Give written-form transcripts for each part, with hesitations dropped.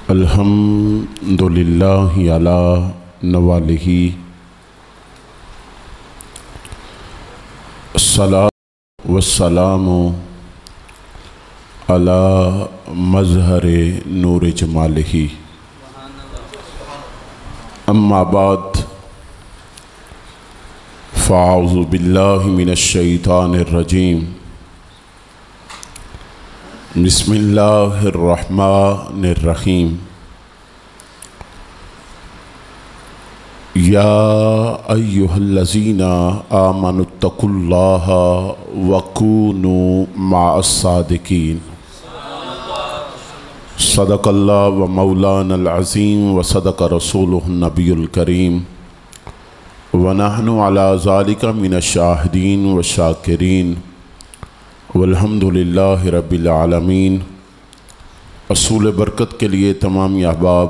الحمدللہ علی نوالہ الصلاۃ والسلام علی مظہر نور جمالہ اما بعد فاعوذ باللہ من الشیطان الرجیم بسم اللہ الرحمن الرحیم یا ایہا الذین آمنوا اتقوا اللہ وکونوا مع الصادقین صدق اللہ و مولانا العظیم و صدق رسولہ النبی الکریم ونحن علی ذالک من الشاہدین والشاکرین والحمدللہ رب العالمین۔ اصول برکت کے لیے تمام احباب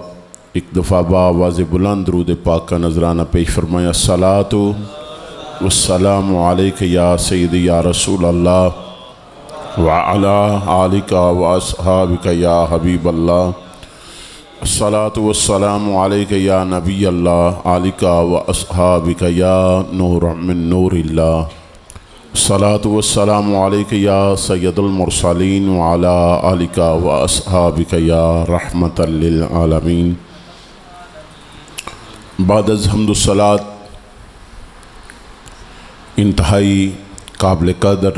ایک دفعہ بآواز بلند درود پاک کا نذرانہ پیش فرمایا۔ الصلاۃ والسلام علیک یا سیدی یا رسول اللہ وعلی آلک واصحابک یا حبیب اللہ۔ الصلاۃ والسلام علیک یا نبی اللہ آلک واصحابک یا نور من نور اللہ۔ الصلاۃ والسلام علیک یا سید المرسلین وعلی آلک واصحابک یا رحمۃ للعالمین۔ بعد از حمد الصلاۃ انتہائی قابل قدر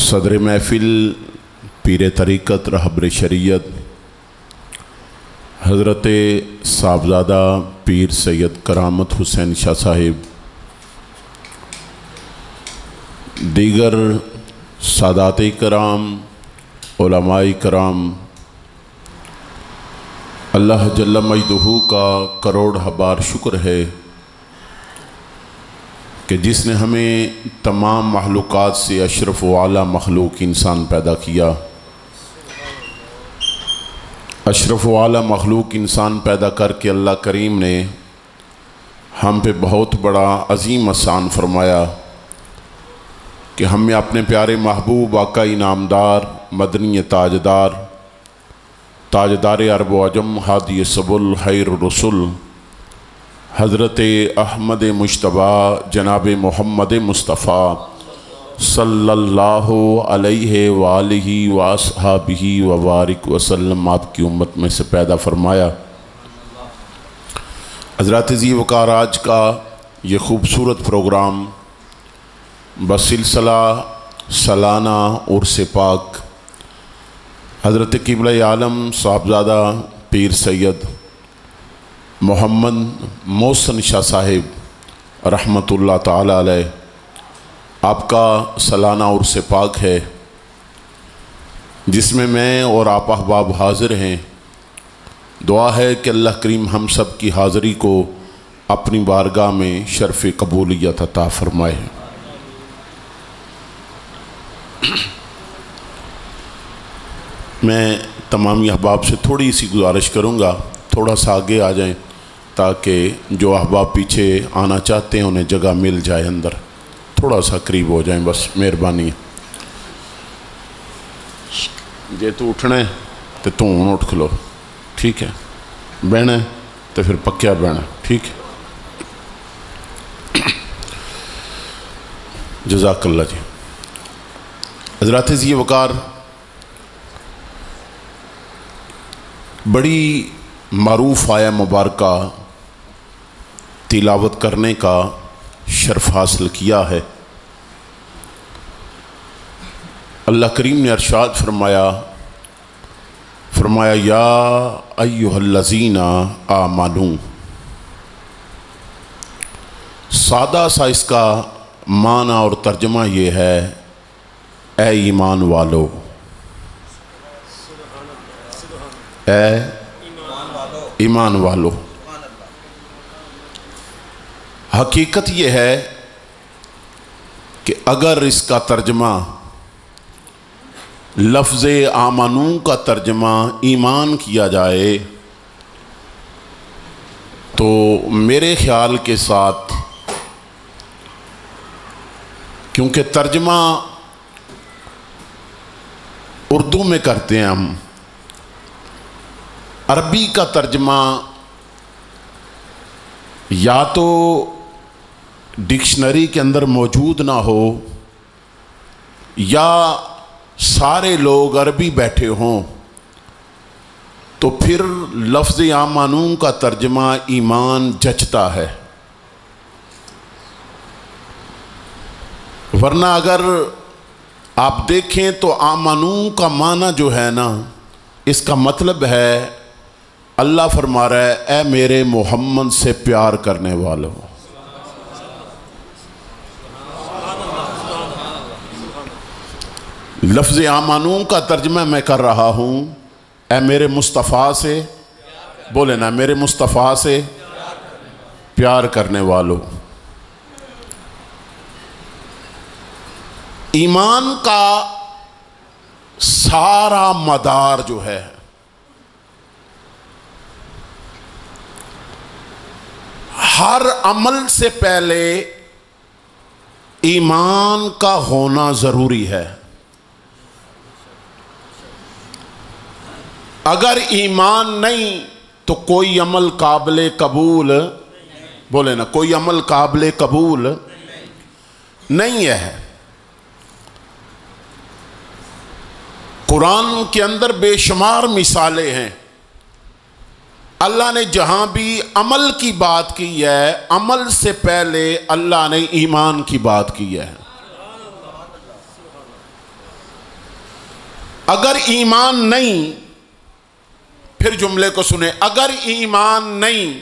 صدر محفل پیر طریقت رہبر شریعت حضرت صاحبزادہ پیر سید کرامت حسین شاہ صاحب، دیگر سادات کرام، علماء کرام، اللہ جل مجدہ کا کروڑ بار شکر ہے کہ جس نے ہمیں تمام مخلوقات سے اشرف و اعلیٰ مخلوق انسان پیدا کیا۔ اشرف و اعلیٰ مخلوق انسان پیدا کر کے اللہ کریم نے ہم پہ بہت بڑا عظیم احسان فرمایا کہ ہمیں اپنے پیارے محبوب آقا انعامدار مدنی تاجدار عرب و عجم ہادی سبل خیر الرسل حضرت احمد مجتبی جناب محمد مصطفیٰ صلی اللہ علیہ وآلہ واصحابہ وبارک وسلم آپ کی امت میں سے پیدا فرمایا۔ حضرات ذی وقار آج کا یہ خوبصورت پروگرام بسلسلہ سالانہ عرس پاک حضرت قبلہ عالم صاحبزادہ پیر سید محمد محسن شاہ صاحب رحمۃ اللہ تعالی علیہ آپ کا سالانہ عرس پاک ہے، جس میں میں اور آپ احباب حاضر ہیں۔ دعا ہے کہ اللہ کریم ہم سب کی حاضری کو اپنی بارگاہ میں شرف قبولیت عطا فرمائے۔ میں تمام احباب سے تھوڑی سی گزارش کروں گا، تھوڑا سا آگے آ جائیں تاکہ جو احباب پیچھے آنا چاہتے ہیں انہیں جگہ مل جائے، اندر تھوڑا سا قریب ہو جائیں، بس مہربانی ہے۔ جے تو اٹھنا ہے تو ہن اٹھ کھلو، ٹھیک ہے؟ بہنا ہے تو پھر پکیا بہنا، ٹھیک ہے؟ جزاک اللہ جی۔ حضرات ذی وقار، بڑی معروف آیہ مبارکہ تلاوت کرنے کا شرف حاصل کیا ہے۔ اللہ کریم نے ارشاد فرمایا یا ایہا الذین آمنوا۔ سادہ سا اس کا معنی اور ترجمہ یہ ہے، اے ایمان والو، اے ایمان والو۔ حقیقت یہ ہے کہ اگر اس کا ترجمہ لفظ آمنو کا ترجمہ ایمان کیا جائے تو میرے خیال کے ساتھ، کیونکہ ترجمہ اردو میں کرتے ہیں ہم، عربی کا ترجمہ یا تو ڈکشنری کے اندر موجود نہ ہو یا سارے لوگ عربی بیٹھے ہوں، تو پھر لفظ آمنو کا ترجمہ ایمان جچتا ہے، ورنہ اگر آپ دیکھیں تو آمنو کا معنی جو ہے نا، اس کا مطلب ہے اللہ فرما رہا ہے اے میرے محمد سے پیار کرنے والوں۔ لفظ آمنو کا ترجمہ میں کر رہا ہوں اے میرے مصطفیٰ سے، بولے نا میرے مصطفیٰ سے پیار کرنے والوں۔ ایمان کا سارا مدار جو ہے ہر عمل سے پہلے ایمان کا ہونا ضروری ہے۔ اگر ایمان نہیں تو کوئی عمل قابل قبول، بولے نا کوئی عمل قابل قبول نہیں ہے۔ قرآن کے اندر بے شمار مثالیں ہیں، اللہ نے جہاں بھی عمل کی بات کی ہے، عمل سے پہلے اللہ نے ایمان کی بات کی ہے۔ اگر ایمان نہیں، پھر جملے کو سنیں، اگر ایمان نہیں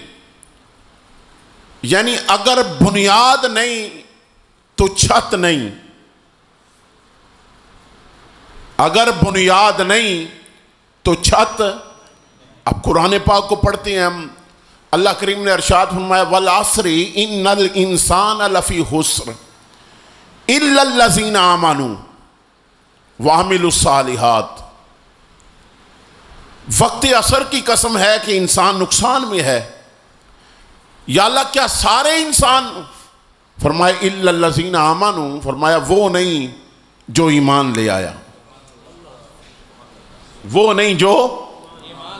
یعنی اگر بنیاد نہیں تو چھت نہیں، اگر بنیاد نہیں تو چھت۔ اب قرآن پاک کو پڑھتے ہیں ہم، اللہ کریم نے ارشاد فرمایا والعصر ان الانسان لفی خسر الا الذین آمنوا وعملوا الصالحات۔ وقت عصر کی قسم ہے کہ انسان نقصان میں ہے۔ یا اللہ کیا سارے انسان؟ فرمایا الا الذین آمنوا، فرمایا وہ نہیں جو ایمان لے آیا، وہ نہیں جو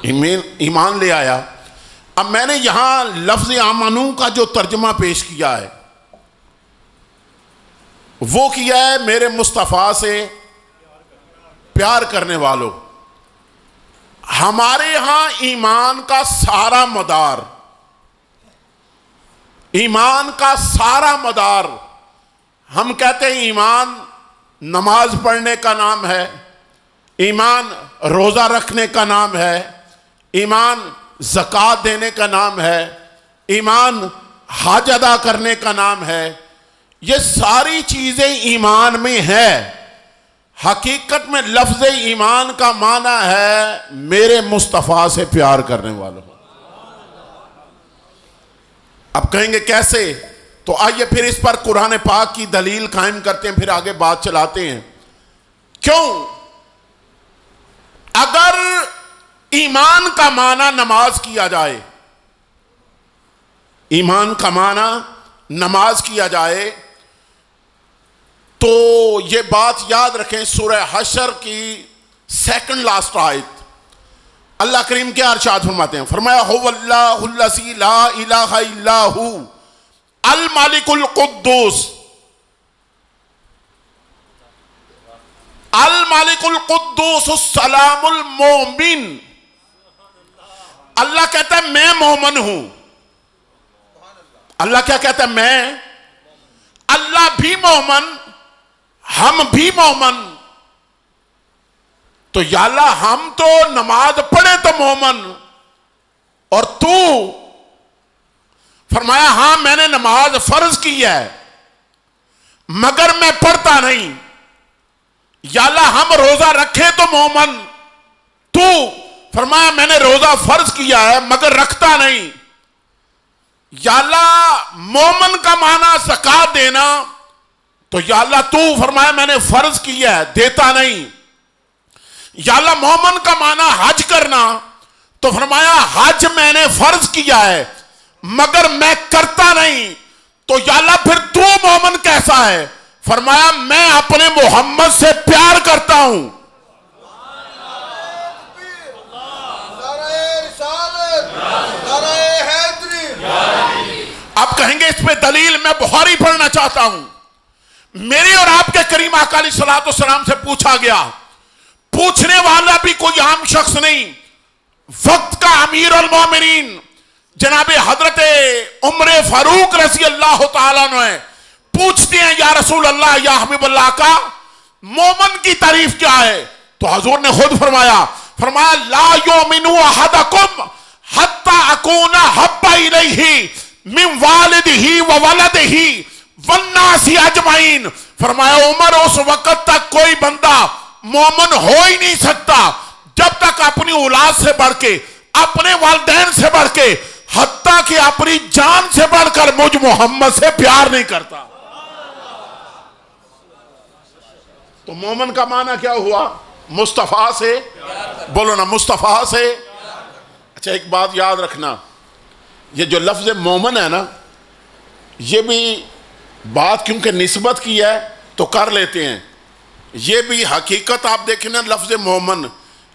ایمان لے آیا۔ اب میں نے یہاں لفظ آمنو کا جو ترجمہ پیش کیا ہے وہ کیا ہے میرے مصطفیٰ سے پیار کرنے والوں۔ ہمارے ہاں ایمان کا سارا مدار، ایمان کا سارا مدار، ہم کہتے ہیں ایمان نماز پڑھنے کا نام ہے، ایمان روزہ رکھنے کا نام ہے، ایمان زکوٰۃ دینے کا نام ہے، ایمان حج ادا کرنے کا نام ہے۔ یہ ساری چیزیں ایمان میں ہیں۔ حقیقت میں لفظ ایمان کا معنی ہے میرے مصطفیٰ سے پیار کرنے والوں۔ اب کہیں گے کیسے؟ تو آئیے پھر اس پر قرآن پاک کی دلیل قائم کرتے ہیں، پھر آگے بات چلاتے ہیں۔ کیوں؟ اگر ایمان کا معنی نماز کیا جائے، ایمان کا معنی نماز کیا جائے، تو یہ بات یاد رکھیں، سورہ حشر کی سیکنڈ لاسٹ آیت اللہ کریم کیا ارشاد فرماتے ہیں؟ فرمایا هو اللہ الذی لا الہ الا ہو الملک القدوس، الملک القدوس السلام المومن۔ اللہ کہتا ہے میں مومن ہوں۔ اللہ کیا کہتا ہے؟ میں، اللہ بھی مومن، ہم بھی مومن۔ تو یا اللہ ہم تو نماز پڑھے تو مومن، اور تو فرمایا ہاں میں نے نماز فرض کی ہے مگر میں پڑھتا نہیں۔ یا اللہ ہم روزہ رکھے تو مومن، تو فرمایا میں نے روزہ فرض کیا ہے مگر رکھتا نہیں۔ یا اللہ مومن کا معنی زکوٰۃ دینا، تو یا اللہ تو فرمایا میں نے فرض کیا ہے دیتا نہیں۔ یا اللہ مومن کا معنی حج کرنا، تو فرمایا حج میں نے فرض کیا ہے مگر میں کرتا نہیں۔ تو یا اللہ پھر تو مومن کیسا ہے؟ فرمایا میں اپنے محمد سے پیار کرتا ہوں۔ چاہتا ہوں، میرے اور آپ کے کریم آقا علیہ الصلوۃ والسلام سے پوچھا گیا، پوچھنے والا بھی کوئی عام شخص نہیں، وقت کا امیر المومنین جناب حضرت عمر فاروق رضی اللہ تعالیٰ عنہ پوچھتے ہیں یا رسول اللہ یا حبیب اللہ کا مومن کی تعریف کیا ہے؟ تو حضور نے خود فرمایا لا یؤمن احدکم حتی اکون حب الیہ من والدہ وولدہ والناس اجمعین. فرمایا عمر اس وقت تک کوئی بندہ مومن ہو ہی نہیں سکتا جب تک اپنی اولاد سے بڑھ کے، اپنے والدین سے بڑھ کے، حتیٰ کہ اپنی جان سے بڑھ کر مجھ محمد سے پیار نہیں کرتا. تو مومن کا معنی کیا ہوا؟ مصطفیٰ سے، بولو نا مصطفیٰ سے. اچھا ایک بات یاد رکھنا، یہ جو لفظ مومن ہے نا، یہ بھی بات کیونکہ نسبت کی ہے تو کر لیتے ہیں، یہ بھی حقیقت آپ دیکھیں نا لفظ مومن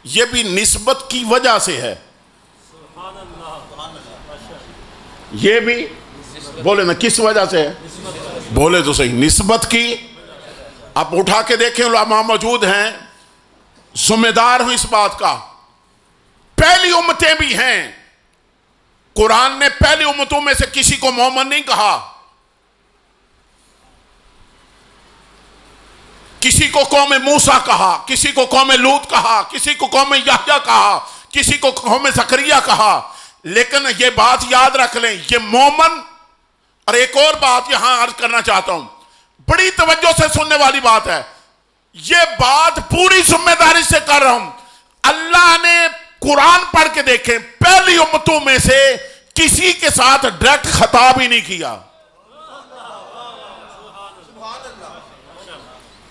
یہ بھی نسبت کی وجہ سے ہے. یہ بھی بولے نا کس وجہ سے ہے؟ بولے تو صحیح، نسبت کی. آپ اٹھا کے دیکھیں علماء موجود ہیں، ذمہ دار ہوں اس بات کا. پہلی امتیں بھی ہیں، قرآن نے پہلی امتوں میں سے کسی کو مومن نہیں کہا، کسی کو قوم موسیٰ کہا، کسی کو قوم لوط کہا، کسی کو قوم یحییٰ کہا، کسی کو قوم زکریا کہا. لیکن یہ بات یاد رکھ لیں، یہ مومن. اور ایک اور بات یہاں عرض کرنا چاہتا ہوں، بڑی توجہ سے سننے والی بات ہے، یہ بات پوری ذمہ داری سے کر رہا ہوں. اللہ نے قرآن پڑھ کے دیکھیں، پہلی امتوں میں سے کسی کے ساتھ ڈائریکٹ خطاب ہی نہیں کیا،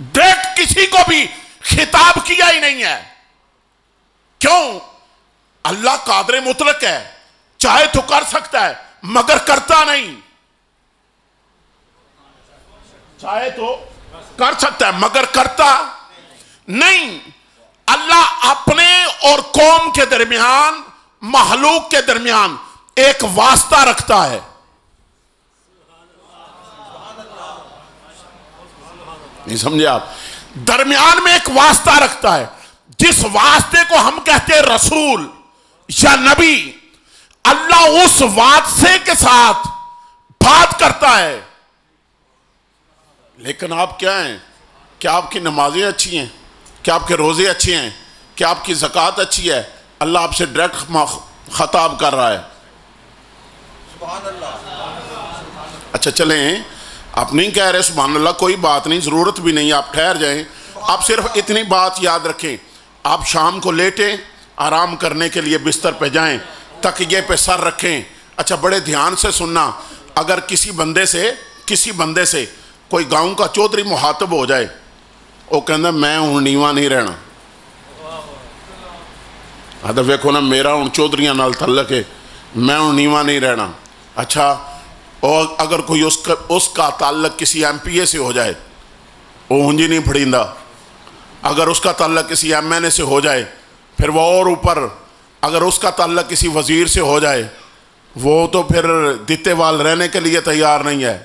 ڈائریکٹ کسی کو بھی خطاب کیا ہی نہیں ہے. کیوں؟ اللہ قادر مطلق ہے، چاہے تو کر سکتا ہے مگر کرتا نہیں. چاہے تو کر سکتا ہے مگر کرتا نہیں. اللہ اپنے اور قوم کے درمیان، مخلوق کے درمیان ایک واسطہ رکھتا ہے. نہیں سمجھے آپ؟ درمیان میں ایک واسطہ رکھتا ہے، جس واسطے کو ہم کہتے ہیں رسول یا نبی. اللہ اس واسطے کے ساتھ بات کرتا ہے. لیکن آپ کیا ہیں؟ کیا آپ کی نمازیں اچھی ہیں؟ کیا آپ کے روزے اچھے ہیں؟ کیا آپ کی زکوٰۃ اچھی ہے؟ اللہ آپ سے ڈائریکٹ خطاب کر رہا ہے. سبحان اللہ. اچھا چلیں، آپ نہیں کہہ رہے سبحان اللہ، کوئی بات نہیں، ضرورت بھی نہیں، آپ ٹھہر جائیں. آپ صرف اتنی بات یاد رکھیں، آپ شام کو لیٹیں، آرام کرنے کے لیے بستر پہ جائیں، تکیے پہ سر رکھیں. اچھا بڑے دھیان سے سننا، اگر کسی بندے سے کوئی گاؤں کا چودھری مخاطب ہو جائے، وہ کہنا میں ہوں نیواں نہیں رہنا. ادھر ویکھو نا، میرا ہوں چودھریاں نال تعلق ہے، میں ہوں نیواں نہیں رہنا. اچھا، اور اگر کوئی اس کا تعلق کسی ایم پی اے سے ہو جائے، وہ ہنجی نہیں پھڑیندا. اگر اس کا تعلق کسی ایم این اے سے ہو جائے، پھر وہ اور اوپر. اگر اس کا تعلق کسی وزیر سے ہو جائے، وہ تو پھر دیتے وال رہنے کے لیے تیار نہیں ہے.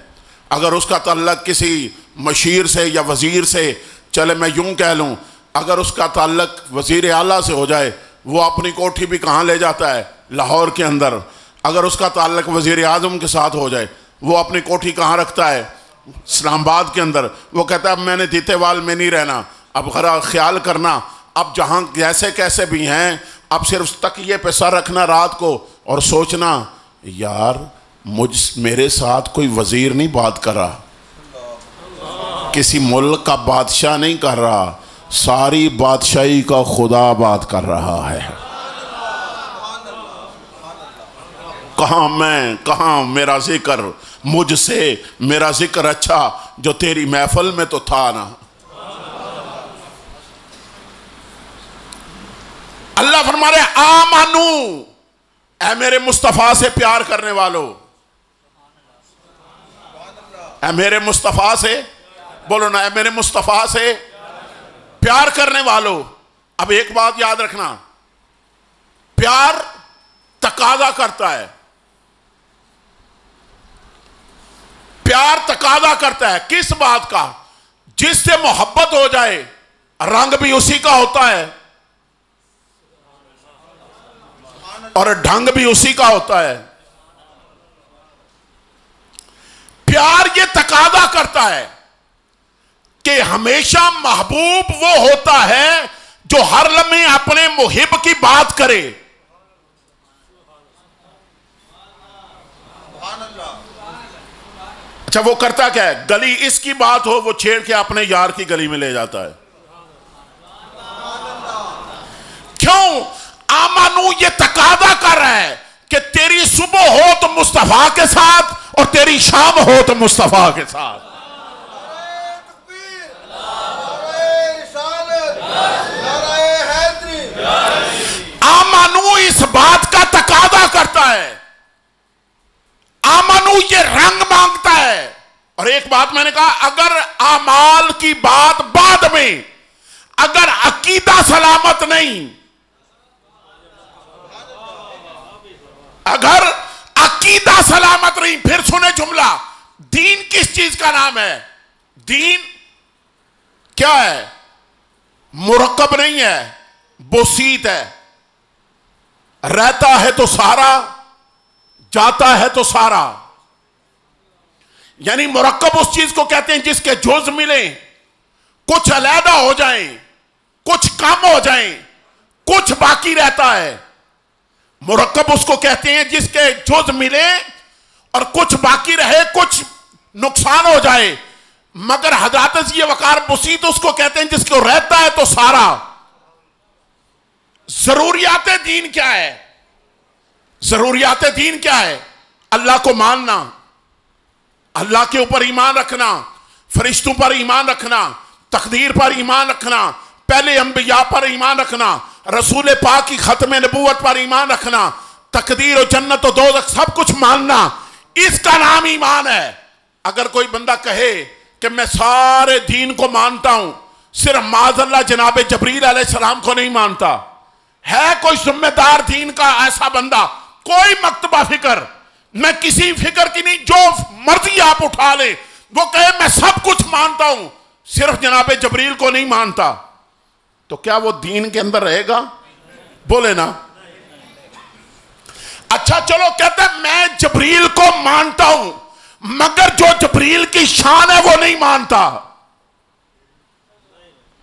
اگر اس کا تعلق کسی مشیر سے یا وزیر سے، چلے میں یوں کہہ لوں، اگر اس کا تعلق وزیر اعلیٰ سے ہو جائے، وہ اپنی کوٹھی بھی کہاں لے جاتا ہے؟ لاہور کے اندر. اگر اس کا تعلق وزیر اعظم کے ساتھ ہو جائے، وہ اپنی کوٹھی کہاں رکھتا ہے؟ اسلام آباد کے اندر. وہ کہتا ہے اب میں نے دیتے وال میں نہیں رہنا. اب خیال کرنا، اب جہاں جیسے کیسے بھی ہیں، اب صرف تکیے پہ سر رکھنا رات کو اور سوچنا، یار میرے ساتھ کوئی وزیر نہیں بات کر رہا، کسی ملک کا بادشاہ نہیں کر رہا، ساری بادشاہی کا خدا بات کر رہا ہے. کہاں میں، کہاں میرا ذکر، مجھ سے میرا ذکر اچھا جو تیری محفل میں تو تھا نا. اللہ فرما رہے آمنو، اے میرے مصطفیٰ سے پیار کرنے والو، اے میرے مصطفیٰ سے، بولو نا، اے میرے مصطفیٰ سے پیار کرنے والو. اب ایک بات یاد رکھنا، پیار تقاضا کرتا ہے. پیار تقاضا کرتا ہے کس بات کا؟ جس سے محبت ہو جائے رنگ بھی اسی کا ہوتا ہے اور ڈھنگ بھی اسی کا ہوتا ہے. پیار یہ تقاضا کرتا ہے کہ ہمیشہ محبوب وہ ہوتا ہے جو ہر لمحے اپنے محب کی بات کرے. اچھا وہ کرتا کیا ہے؟ گلی اس کی بات ہو وہ چھیڑ کے اپنے یار کی گلی میں لے جاتا ہے. کیوں؟ آمانو یہ تقاضا کر رہا ہے کہ تیری صبح ہو تو مصطفیٰ کے ساتھ اور تیری شام ہو تو مصطفیٰ کے ساتھ. آمانو اس بات کا تقاضا کرتا ہے. آمانو یہ رنگ مانگتا ہے. اور ایک بات میں نے کہا، اگر اعمال کی بات بعد میں، اگر عقیدہ سلامت نہیں، اگر عقیدہ سلامت نہیں، پھر سنے جملہ، دین کس چیز کا نام ہے؟ دین کیا ہے؟ مرکب نہیں ہے، بسیط ہے. رہتا ہے تو سارا، جاتا ہے تو سارا. یعنی مرکب اس چیز کو کہتے ہیں جس کے جز ملیں، کچھ علیحدہ ہو جائیں، کچھ کم ہو جائیں، کچھ باقی رہتا ہے. مرکب اس کو کہتے ہیں جس کے جز ملے اور کچھ باقی رہے، کچھ نقصان ہو جائے. مگر حضرات یہ وقار بسیط اس کو کہتے ہیں جس کو رہتا ہے تو سارا. ضروریات دین کیا ہے؟ ضروریات دین کیا ہے؟ اللہ کو ماننا، اللہ کے اوپر ایمان رکھنا، فرشتوں پر ایمان رکھنا، تقدیر پر ایمان رکھنا، پہلے انبیاء پر ایمان رکھنا، رسول پاک کی ختم نبوت پر ایمان رکھنا، تقدیر و جنت و دوزخ سب کچھ ماننا. اس کا نام ایمان ہے. اگر کوئی بندہ کہے کہ میں سارے دین کو مانتا ہوں، صرف معاذ اللہ جناب جبریل علیہ السلام کو نہیں مانتا، ہے کوئی ذمہ دار دین کا ایسا بندہ، کوئی مکتبہ فکر، میں کسی فکر کی نہیں، جو مرضی آپ اٹھا لیں، وہ کہے میں سب کچھ مانتا ہوں صرف جناب جبریل کو نہیں مانتا، تو کیا وہ دین کے اندر رہے گا؟ بولے نا. اچھا چلو کہتا ہے میں جبریل کو مانتا ہوں مگر جو جبریل کی شان ہے وہ نہیں مانتا.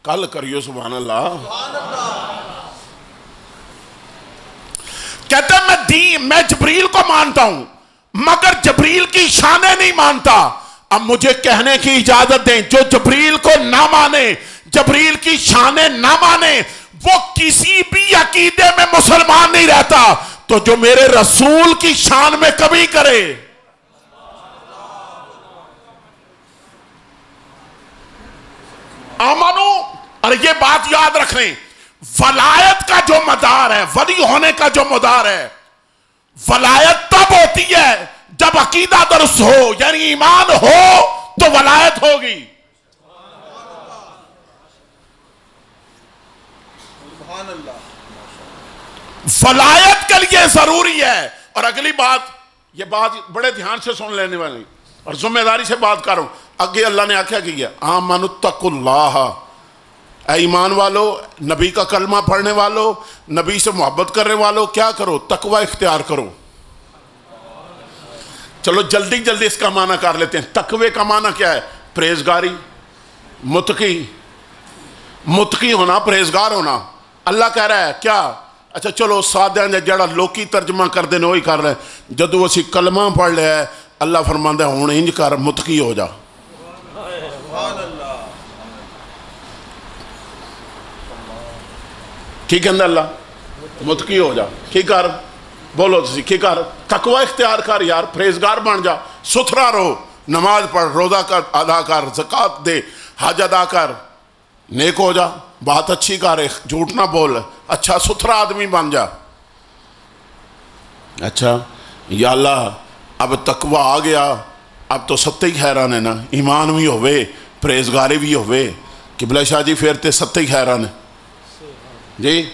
کل کریو سبحان اللہ. کہتا ہے میں جبریل کو مانتا ہوں مگر جبریل کی شانیں نہیں مانتا. اب مجھے کہنے کی اجازت دیں، جو جبریل کو نہ مانے، جبریل کی شانیں نہ مانے، وہ کسی بھی عقیدے میں مسلمان نہیں رہتا. تو جو میرے رسول کی شان میں کمی کرے، آمنو. اور یہ بات یاد رکھ لیں، ولایت کا جو مدار ہے، ولی ہونے کا جو مدار ہے، ولایت تب ہوتی ہے جب عقیدہ درست ہو، یعنی ایمان ہو تو ولایت ہوگی. ولایت کے لیے ضروری ہے. اور اگلی بات، یہ بات بڑے دھیان سے سن لینے والی اور ذمہ داری سے بات کر رہا ہوں. اگے اللہ نے آخیا کیا؟ آمنوا اتقوا اللہ. اے ایمان والو، نبی کا کلمہ پڑھنے والو، نبی سے محبت کرنے والو، کیا کرو؟ تقوی اختیار کرو. چلو جلدی جلدی اس کا معنی کر لیتے ہیں. تقوی کا معنی کیا ہے؟ پرہیزگاری، متقی ہونا، پرہیزگار ہونا. اللہ کہہ رہا ہے کیا؟ اچھا چلو سادہ جڑا لوکی ترجمہ کر دینے وہی کر رہے ہیں. جدو اسی کلمہ پڑھ لیا ہے، اللہ فرماندا ہے ہن انج کر، متقی ہو جا. کی کہندا اللہ؟ متقی ہو جا. کی کر؟ بولو تسی کی کر؟ تقوی اختیار کر یار، پرہیزگار بن جا، ستھرا رہو، نماز پڑھ، روزہ کر، ادا کر، زکوٰۃ دے، حج ادا کر، نیک ہو جا، بات اچھی کر، جھوٹ نہ بول، اچھا ستھرا آدمی بن جا. اچھا یا اللہ اب تقوی آ گیا، اب تو ستے ہی حیران ہے نا، ایمان بھی ہوئے، پرہیزگاری بھی ہوئے. قبلہ شاہ جی پھر تے ستے ہی حیران ہے جی.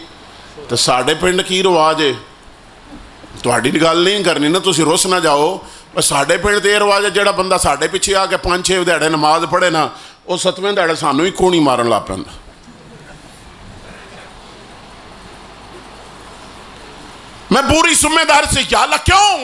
تو ساڑھے پنڈ کی رواج ہے، تہاڈی گل نہیں کرنی نا، تسی رس نہ جاؤ. ساڈے پنڈ تے رواج ہے جڑا بندہ ساڈے پیچھے آ کے 5-6 دہاڑے نماز پڑھے نا وہ 7ویں دہاڑے سانوں ہی کونی مارن لگ پیندا. میں پوری ذمہ داری سے یا اللہ کیوں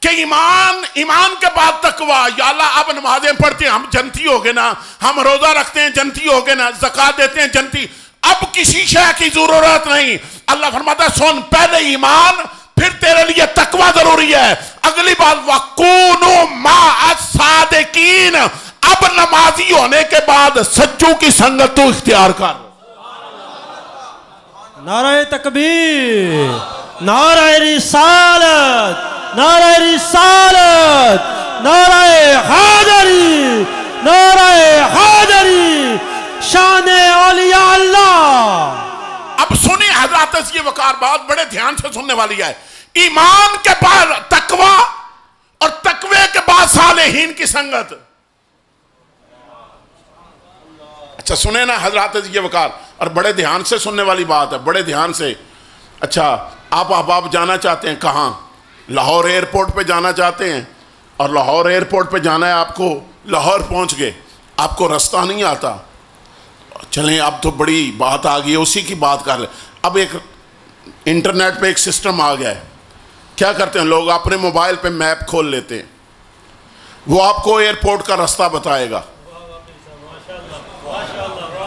کہ ایمان کے بعد تقوی. یا اللہ اب نمازیں پڑھتے ہیں ہم جنتی ہو گئے نا, ہم روزہ رکھتے ہیں جنتی ہو گئے نا, زکوٰۃ دیتے ہیں جنتی, اب کسی شے کی ضرورت نہیں. اللہ فرماتا ہے سن پہلے ایمان پھر تیرے لیے تقوی ضروری ہے. اگلی بات وَكُونُوا مَعَ الصَّادِقِينَ, اب نمازی ہونے کے بعد سچوں کی سنگت تو اختیار کر. نعرہ تکبیر, نعرہ رسالت, نعرہ رسالت, نعرہ حیدری, نعرہ حیدری, شان اولیاء اللہ. اب سنیں حضرات اس یہ وقار بات بڑے دھیان سے سننے والی ہے. ایمان کے بعد تقوی اور تقوی کے بعد صالحین کی سنگت. اچھا سنیں نا حضرات اس یہ وقار, اور بڑے دھیان سے سننے والی بات ہے, بڑے دھیان سے. اچھا آپ احباب جانا چاہتے ہیں کہاں؟ لاہور ایئرپورٹ پہ جانا چاہتے ہیں, اور لاہور ایئرپورٹ پہ جانا ہے آپ کو, لاہور پہنچ گئے, آپ کو رستہ نہیں آتا, چلیں اب تو بڑی بات آ گئی ہے اسی کی بات کر لیں. اب ایک انٹرنیٹ پہ ایک سسٹم آ گیا ہے, کیا کرتے ہیں لوگ اپنے موبائل پہ میپ کھول لیتے ہیں, وہ آپ کو ایئرپورٹ کا رستہ بتائے گا.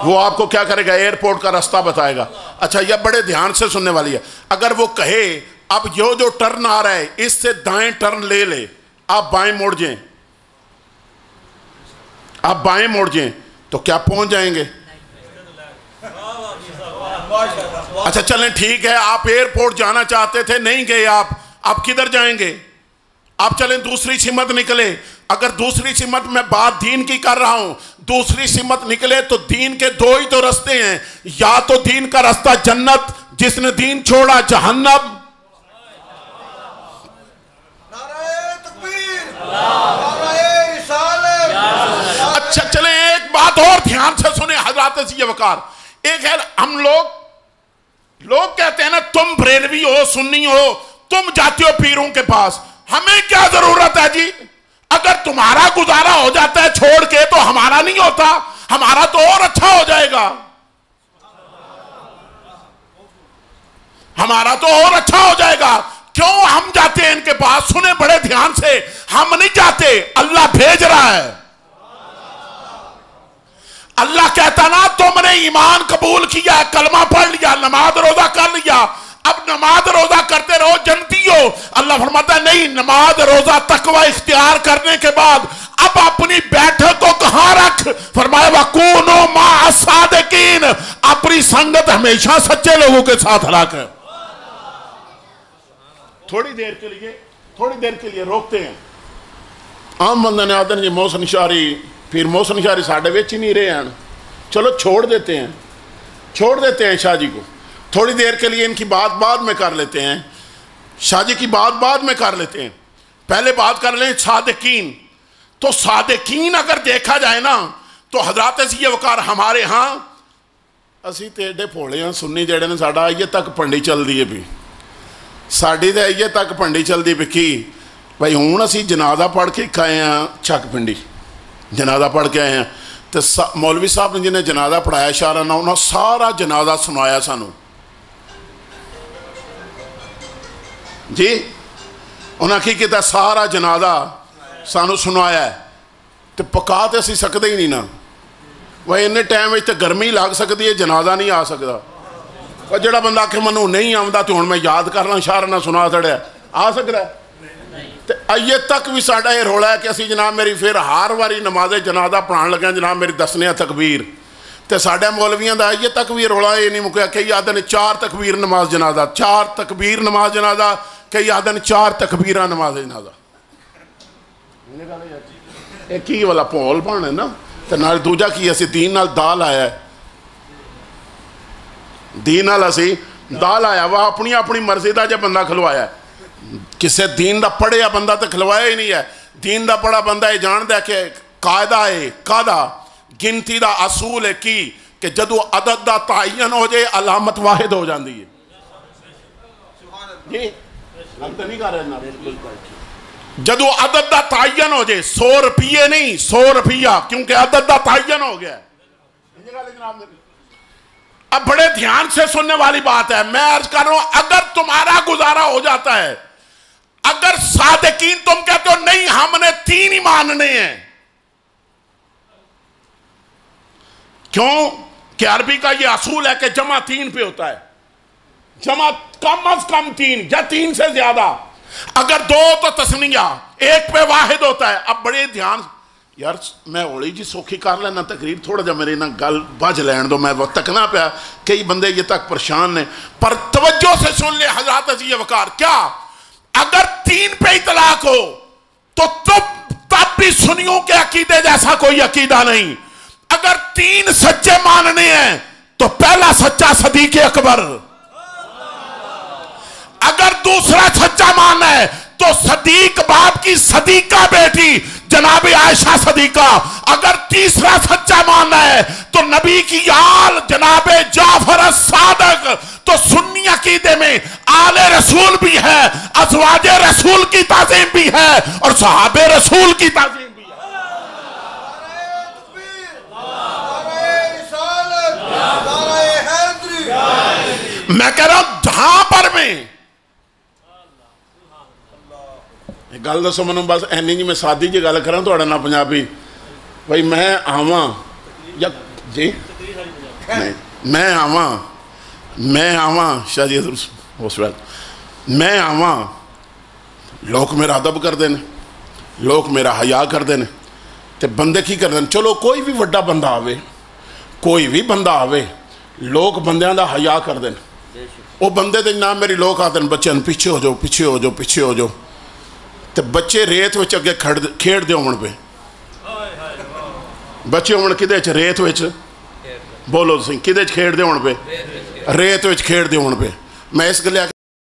وہ آپ کو کیا کرے گا؟ ایئرپورٹ کا رستہ بتائے گا. اچھا یہ بڑے دھیان سے سننے والی ہے. اگر وہ کہے اب یہ جو ٹرن آ رہا ہے اس سے دائیں ٹرن لے لے, آپ بائیں موڑ جائیں, آپ بائیں موڑ جائیں تو کیا پہنچ جائیں گے؟ اچھا چلیں ٹھیک ہے, آپ ایئرپورٹ جانا چاہتے تھے نہیں گئے, آپ کدھر جائیں گے؟ آپ چلیں دوسری سمت نکلے. اگر دوسری سمت میں بات دین کی کر رہا ہوں, دوسری سمت نکلے تو دین کے دو ہی تو رستے ہیں, یا تو دین کا رستہ جنت, جس نے دین چھوڑا جہنم. اچھا چلیں ایک بات اور دھیان سے سنیں حضرات عزیز وقار. ایک ہے ہم لوگ کہتے ہیں نا تم بریلوی ہو سنی ہو, تم جاتے ہو پیروں کے پاس, ہمیں کیا ضرورت ہے جی؟ اگر تمہارا گزارا ہو جاتا ہے چھوڑ کے تو ہمارا نہیں ہوتا, ہمارا تو اور اچھا ہو جائے گا, ہمارا تو اور اچھا ہو جائے گا. کیوں ہم جاتے ہیں ان کے پاس؟ سنیں بڑے دھیان سے, ہم نہیں جاتے, اللہ بھیج رہا ہے. اللہ کہتا نا تم نے ایمان قبول کیا, کلمہ پڑھ لیا, نماز روزہ کر لیا, اب نماز روزہ کرتے رہو جنتی ہو. اللہ فرماتا ہے نہیں, نماز روزہ تقوی اختیار کرنے کے بعد اب اپنی بیٹھک کو کہاں رکھ؟ فرمایا وَكُونُوا مَعَ الصَّادِقِينَ, اپنی سنگت ہمیشہ سچے لوگوں کے ساتھ رکھ. تھوڑی دیر کے لیے روکتے ہیں. عام بندہ نے آدھن جی محسن شاعری, پھر محسن شاعری ساڑھے ویچ ہی نہیں رہے ہیں, چلو چھوڑ دیتے ہیں شاہ جی کو. تھوڑی دیر کے لیے ان کی بات بعد میں کر لیتے ہیں, شاہ جی کی بات بعد میں کر لیتے ہیں, پہلے بات کر لیں صادقین. تو صادقین اگر دیکھا جائے نا تو حضرات عزیز وقار ہمارے ہاں اسی تے ایڈے پھوڑے ہیں سنی جڑے نے ساڑھا آئیے تک پنڈی چل دی ہے بھی, ساڑھی تے آئیے تک پنڈی چل دی بھی کی بھائی ہون اسی جنازہ پڑھ کے کھائے ہیں چھک پنڈی, جنازہ پڑھ کے آئے ہیں. تو مولوی صاحب نے جنہیں جنازہ پڑھایا شارہ نا, انہوں سارا جنازہ سنایا سانو جی, انہوں کی کہتا سارا جنازہ سانو سنایا ہے. تو پکا تے اسی سکتے ہی نہیں نا, وہ انہیں ٹائم تے گرمی لگ سکتی ہے, جنازہ نہیں آ سکتا. اور جڑا بندہ کہ منو نہیں آمدہ تو ہن میں یاد کرنا شارہ نہ سنا سڑے آ سکتا ہے. آئیے تک بھی ساڑھا یہ روڑا ہے کہ اسی جناب میری پھر ہار واری نماز جنازہ پڑھان لگے جناب میری دسنے تکبیر, تے ساڑھے مولویاں دا آئیے تک بھی روڑا ہے. یہ نہیں مکیا کہ یادن 4 تکبیر نماز جنازہ, 4 تکبیر نماز جنازہ, کہ یادن 4 تکبیرہ نماز جنازہ. ایک ہی والا پول پانا ہے نا, تے نال دوجہ کی اسی دین نال دال آیا ہے, دین نال اسی دال آیا, وہ اپنی مرضی دا جب بندہ کھلوایا ہے. کسے دین دا پڑھے یا بندہ تو کھلوایا ہی نہیں ہے. دین دا پڑھا بندہ یہ جان دے کہ قاعدہ ہے, قاعدہ گنتی دا اصول ہے کی کہ جدو عدد دا تعین ہو جائے علامت واحد ہو جاندی ہے. جی ہم تو نہیں کر رہے نا, جدو عدد دا تعین ہو جائے 100 روپیے نہیں 100 روپیہ کیونکہ عدد دا تعین ہو گیا. اب بڑے دھیان سے سننے والی بات ہے. میں عرض کر رہا ہوں اگر تمہارا گزارا ہو جاتا ہے, اگر صادقین تم کہتے ہو نہیں ہم نے 3 ہی ماننے ہیں, کیوں کہ عربی کا یہ اصول ہے کہ جمع 3 پہ ہوتا ہے, جمع کم از کم 3 یا 3 سے زیادہ, اگر 2 تو تسنیہ 1 پہ واحد ہوتا ہے. اب بڑے دھیان یار میں اولی جی سوکھی کر لینا تقریب تھوڑا جا میرے نا گل بج لین دو, میں وہ تکنا پیا کئی بندے یہ تک پریشان نے, پر توجہ سے سن لے حضرات عزیز وقار. کیا اگر 3 پہ اطلاق ہو تو تب بھی سنیوں کے عقیدے جیسا کوئی عقیدہ نہیں. اگر 3 سچے ماننے ہیں تو پہلا سچا صدیق اکبر, اگر دوسرا سچا ماننا ہے تو صدیق باپ کی صدیقہ بیٹی جناب عائشہ صدیقہ, اگر تیسرا سچا ماننا ہے تو نبی کی آل جناب جعفر الصادق. تو سنی عقیدے میں آل رسول بھی ہے, ازواج رسول کی تعظیم بھی ہے, اور صحابہ رسول کی تعظیم بھی ہے. میں کہہ رہا ہوں جہاں پر میں گل دسو منو بس اینی جی میں سادی جی گل کراں تہاڈے نال پنجابی بھائی میں آواں یا جی میں آواں شاہ جی اس وقت میں آواں لوگ میرا ادب کردے نے, لوگ میرا حیا کردے نے, تے بندے کی کردے نے. چلو کوئی بھی وڈا بندہ آوے, کوئی بھی بندہ آوے, لوگ بندیاں دا حیا کردے نے. وہ بندے دے نام میری لوگ آتے ہیں بچے پیچھے ہو جاؤ پیچھے ہو جاؤ پیچھے ہو جاؤ, تے بچے ریت وچ اگے کھیڑ دے ہون پہ, بچے ہون کدے چ ریت وچ بولو سی کدے چ کھیڑ دے ہون پہ, ریت وچ کھیڑ دے ہون پہ. میں اس گلے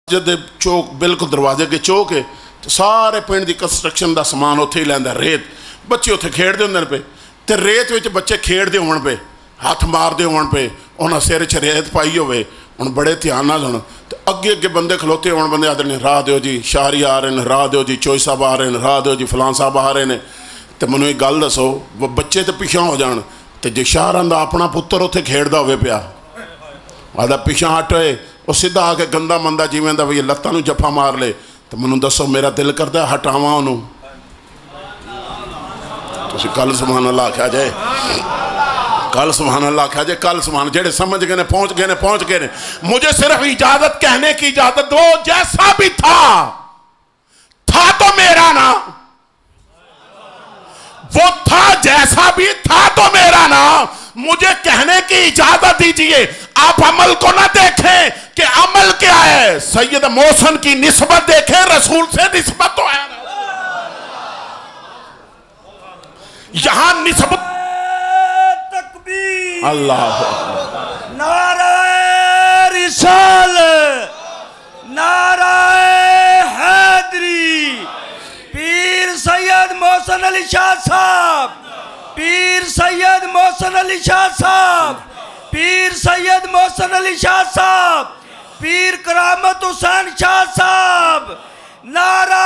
جد چوک بالکل دروازے کے چوک ہے سارے پنڈ دی کنسٹرکشن دا سامان اتھے ہی لیندا, ریت بچے اتھے کھیڑ دے ہوندے پہ, تے ریت وچ بچے کھیڑ دے ہون پہ, ہاتھ مار دے ہون پہ, انہاں سر چ ریت پائی ہوئے. ہن بڑے دھیان نال سن, اگے اگے بندے کھلوتے ہون, بندے آدھے نے راہ دیو جی شاہری آ رہے ہیں, راہ دیو جی چوئی صاحب آ رہے ہیں, راہ دیو جی فلان صاحب آ رہے ہیں. تے منو ایک گل دسو وہ بچے تے پیچھے ہو جان, تے جے شاہراں دا اپنا پتر اتھے کھیڑدا ہوئے پیا آدھا پیچھے ہٹ ہوئے, وہ سیدھا آ کے گندا مندہ جیویں دا وہی لتاں نو جفا مار لے, تے منو دسو میرا دل کردا ہے ہٹاواں اونوں. تسی کل سبحان اللہ آکھیا جائے, کل سبحان اللہ آکھیا جائے, کل سبحان جڑے سمجھ گئے نے پہنچ گئے نے. مجھے صرف اجازت کہنے کی اجازت دو, جیسا بھی تھا تو میرا نا, وہ تھا جیسا بھی تھا تو میرا نا. مجھے کہنے کی اجازت دیجئے, آپ عمل کو نہ دیکھیں کہ عمل کیا ہے. سید محسن کی نسبت دیکھیں, رسول سے نسبت تو ہے نا. یہاں نسبت تکبیر اللہ نعرہ رسالت, نعرہ حیدری, پیر سید محسن علی شاہ صاحب, پیر سید محسن علی شاہ صاحب, پیر سید محسن علی شاہ صاحب, پیر کرامت حسین شاہ صاحب, نعرہ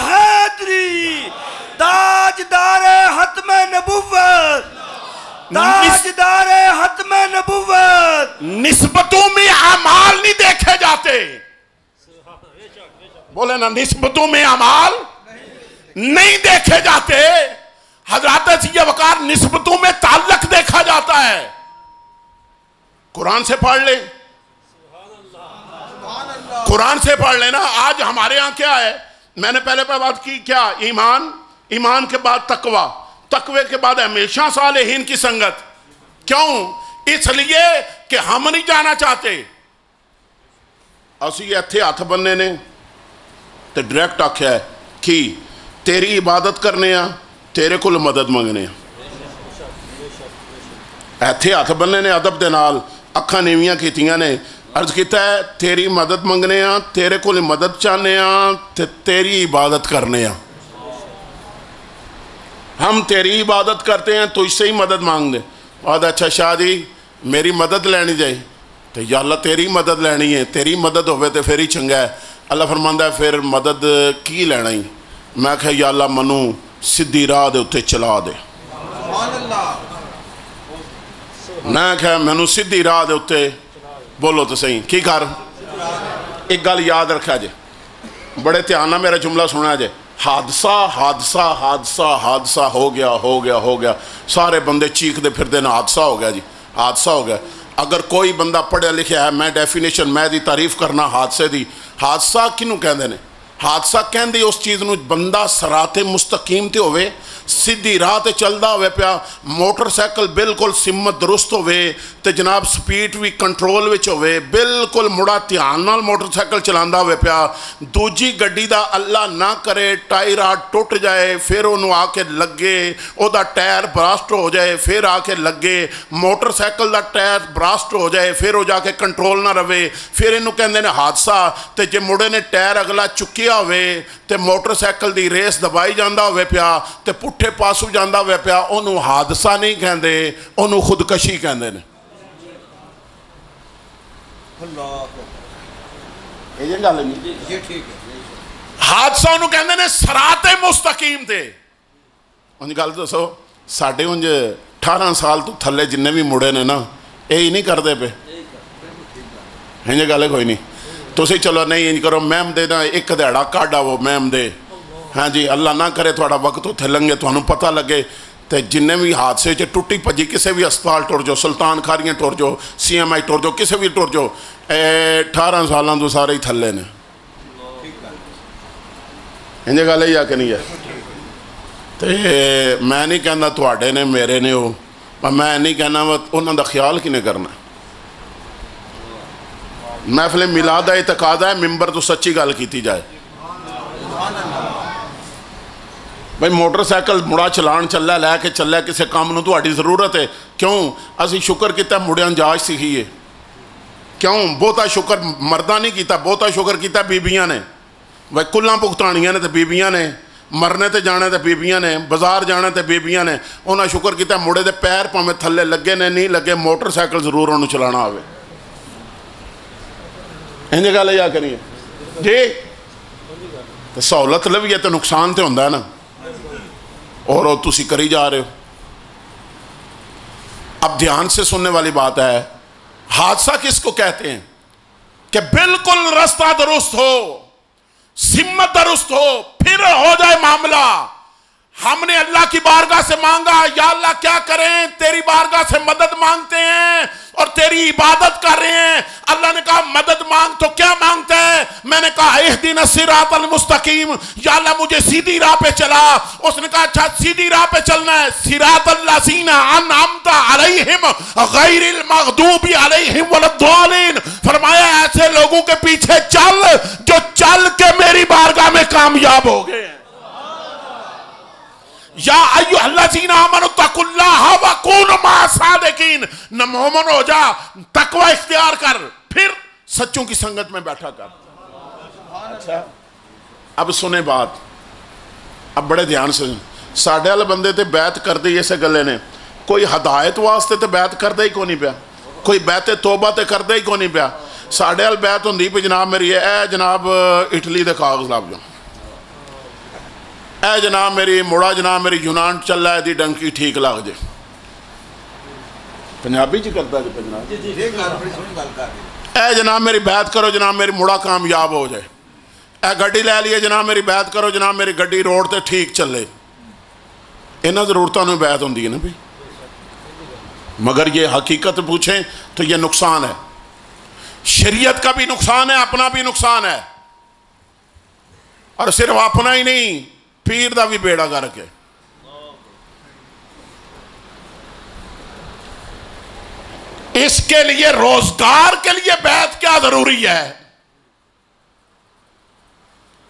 حیدری, تاجدار ختم نبوت, تاجدار ختم نبوت. نسبتوں میں اعمال نہیں دیکھے جاتے, بولے نا نسبتوں میں اعمال نہیں دیکھے جاتے. حضرات عزیز وقار نسبتوں میں تعلق دیکھا جاتا ہے. قرآن سے پڑھ لیں, قرآن سے پڑھ لینا. آج ہمارے ہاں کیا ہے, میں نے پہلے پہ بات کی کیا, ایمان, ایمان کے بعد تقوی, تقوی کے بعد ہمیشہ صالحین کی سنگت. کیوں؟ اس لیے کہ ہم نہیں جانا چاہتے. اسی ایتھے ہاتھ بننے نے تے ڈائریکٹ آکھیا ہے کہ تیری عبادت کرنے ہاں, تیرے کل مدد منگنے ہاں. ایتھے ہاتھ بننے نے ادب دے نال, اکھاں نیویاں کیتیاں نے, عرض کیتا ہے تیری مدد منگنے ہاں, تیرے کل مدد چاہنے ہاں, تے تیری عبادت کرنے ہاں. ہم تیری عبادت کرتے ہیں تو اس سے ہی مدد مانگ دے. آدھا اچھا شاہ جی میری مدد لینی جائے, تو یا اللہ تیری مدد لینی ہے, تیری مدد ہوئے تو پھر ہی چنگا ہے. اللہ فرماندہ ہے پھر مدد کی لینا ہی, میں کہا یا اللہ منو سدھی راہ دے اتنے چلا دے. سبحان اللہ. میں کہا منو سدھی راہ دے اتنے بولو تو صحیح کی کر. ایک گل یاد رکھا جے, بڑے دھیان نال میرا جملہ سنا جے. حادثہ حادثہ حادثہ حادثہ ہو گیا ہو گیا ہو گیا, سارے بندے چیختے پھرتے نا حادثہ ہو گیا جی حادثہ ہو گیا. اگر کوئی بندہ پڑھیا لکھیا ہے, میں ڈیفینیشن میں دی تعریف کرنا حادثے دی. حادثہ کنوں کہندے نے؟ حادثہ کہندے اس چیز نو بندہ صراط مستقیم تے ہوئے, سیدھی راہ تے چلدا ہوئے پیا, موٹر سائیکل بالکل سمت درست ہوئے تے جناب سپیڈ بھی کنٹرول وچ ہوئے, بالکل مڑا دھیان نال موٹر سائیکل چلاندا ہوئے پیا. دوجی گڈی دا اللہ نہ کرے ٹائر ٹوٹ جائے, پھر انہوں آ کے لگے, او دا ٹائر براسٹ ہو جائے, پھر آ کے لگے, موٹر سائیکل دا ٹائر براسٹ ہو جائے, پھر ہو جا کے کنٹرول نہ رہے, پھر انہوں کہندے نے حادثہ. تے جے مڑے نے ٹائر اگلا چکیا ہوئے تے موٹر سائیکل دی ریس دبائی جاندہ ہوئے پیا تے پٹھے پاسو جاندہ ہوئے پیا, انہوں حادثہ نہیں کہندے, انہوں خودکشی کہندے نے. یہ ٹھیک ہے. حادثہ انہوں کہندے نے صراط مستقیم تے. انہوں گل دسو ساڑھے انج 18 سال تو تھلے جننے بھی مڑے نے نا یہی نہیں کر دے پہ ہنجے گالے کوئی نہیں. تو اسی چلو نہیں انج کرو میم دے نا ایک دیڑا کاڑا وہ میم دے. ہاں جی اللہ نہ کرے تھوڑا وقت اتھے لنگے تو انہوں پتہ لگے تے جننے بھی حادثے چے ٹوٹی پجی کسے بھی اسپتال ٹور جو, سلطان کھاریاں ٹور جو, سی ایم آئی ٹور جو, کسے بھی ٹور جو, 18 سالان تو سارے ہی تھلے نے. ہنجے گالے یا کہ نہیں ہے. تے میں نہیں کہنا تواڈے نے میرے نے ہو, میں نہیں کہنا انہوں دا خیال کی نے کرنا. محفل میلاد اعتقاد ہے ممبر تو سچی گل کیتی جائے. بھائی موٹر سائیکل مڑا چلان چلے لے کے چلے کسے کام نو تہاڈی ضرورت ہے, کیوں اسی شکر کیتا مڑیاں جاج سکھیے, کیوں بہتا شکر مردہ نہیں کیتا, بہتا شکر کیتا بیبیاں نے. بھائی کلاں پختانیاں نے تے بیبیاں نے, مرنے تے جانے تے بیبیاں نے, بازار جانے تے بیبیاں نے. انہاں شکر کیتا مڑے دے پیر پاویں تھلے لگے نے نہیں لگے, موٹر سائیکل ضرور انہوں چلانا آوے. انجھے گالے یا کہ نہیں ہے جی. سہولت لوی ہے تو نقصان تے ہوندہ ہے نا, اور تسی کری جا رہے ہو. اب دھیان سے سننے والی بات ہے, حادثہ کس کو کہتے ہیں کہ بالکل رستہ درست ہو, سمت درست ہو, پھر ہو جائے معاملہ. ہم نے اللہ کی بارگاہ سے مانگا یا اللہ کیا کریں, تیری بارگاہ سے مدد مانگتے ہیں اور تیری عبادت کر رہے ہیں. اللہ نے کہا مدد مانگ تو کیا مانگتا ہے؟ میں نے کہا اہدنا الصراط المستقیم, یا اللہ مجھے سیدھی راہ پہ چلا. اس نے کہا اچھا سیدھی راہ پہ چلنا ہے, صراط الذین انعمت علیہم غیر المغضوب علیہم ولا الضالین. فرمایا ایسے لوگوں کے پیچھے چل جو چل کے میری بارگاہ میں کامیاب ہو گئے. یا ایوہ الذین آمنوا اتقوا اللہ وکونوا مع الصادقین. نہ مومن ہو جا, تقوی اختیار کر, پھر سچوں کی سنگت میں بیٹھا کر. اچھا اب سنیں بات, اب بڑے دھیان سے ساڑھے والے بندے تے بیعت کر دی ایسے گلے نے, کوئی ہدایت واسطے تے بیعت کر دے ہی کو نہیں پیا, کوئی بیعت توبہ تے کر دے ہی کو نہیں پیا. ساڑھے والے بیعت ہوندی پہ جناب میری اے جناب اٹلی دے کاغذ لاب جاؤ, اے جناب میری مڑا جناب میری یونان چل رہا ہے دی ڈنکی ٹھیک لگ جائے. پنجابی جی کرتا ہے پنجاب, اے جناب میری بیعت کرو جناب میری مڑا کامیاب ہو جائے. اے گڈی لے لیے جناب میری بیعت کرو جناب میری گڈی روڈ تے ٹھیک چلے. انہاں ضرورتوں میں بیعت ہوندی ہے نا بھی, مگر یہ حقیقت پوچھیں تو یہ نقصان ہے. شریعت کا بھی نقصان ہے, اپنا بھی نقصان ہے, اور صرف اپنا ہی نہیں پیر دا بھی بیڑا کر کے. اس کے لیے روزگار کے لیے بیعت کیا ضروری ہے؟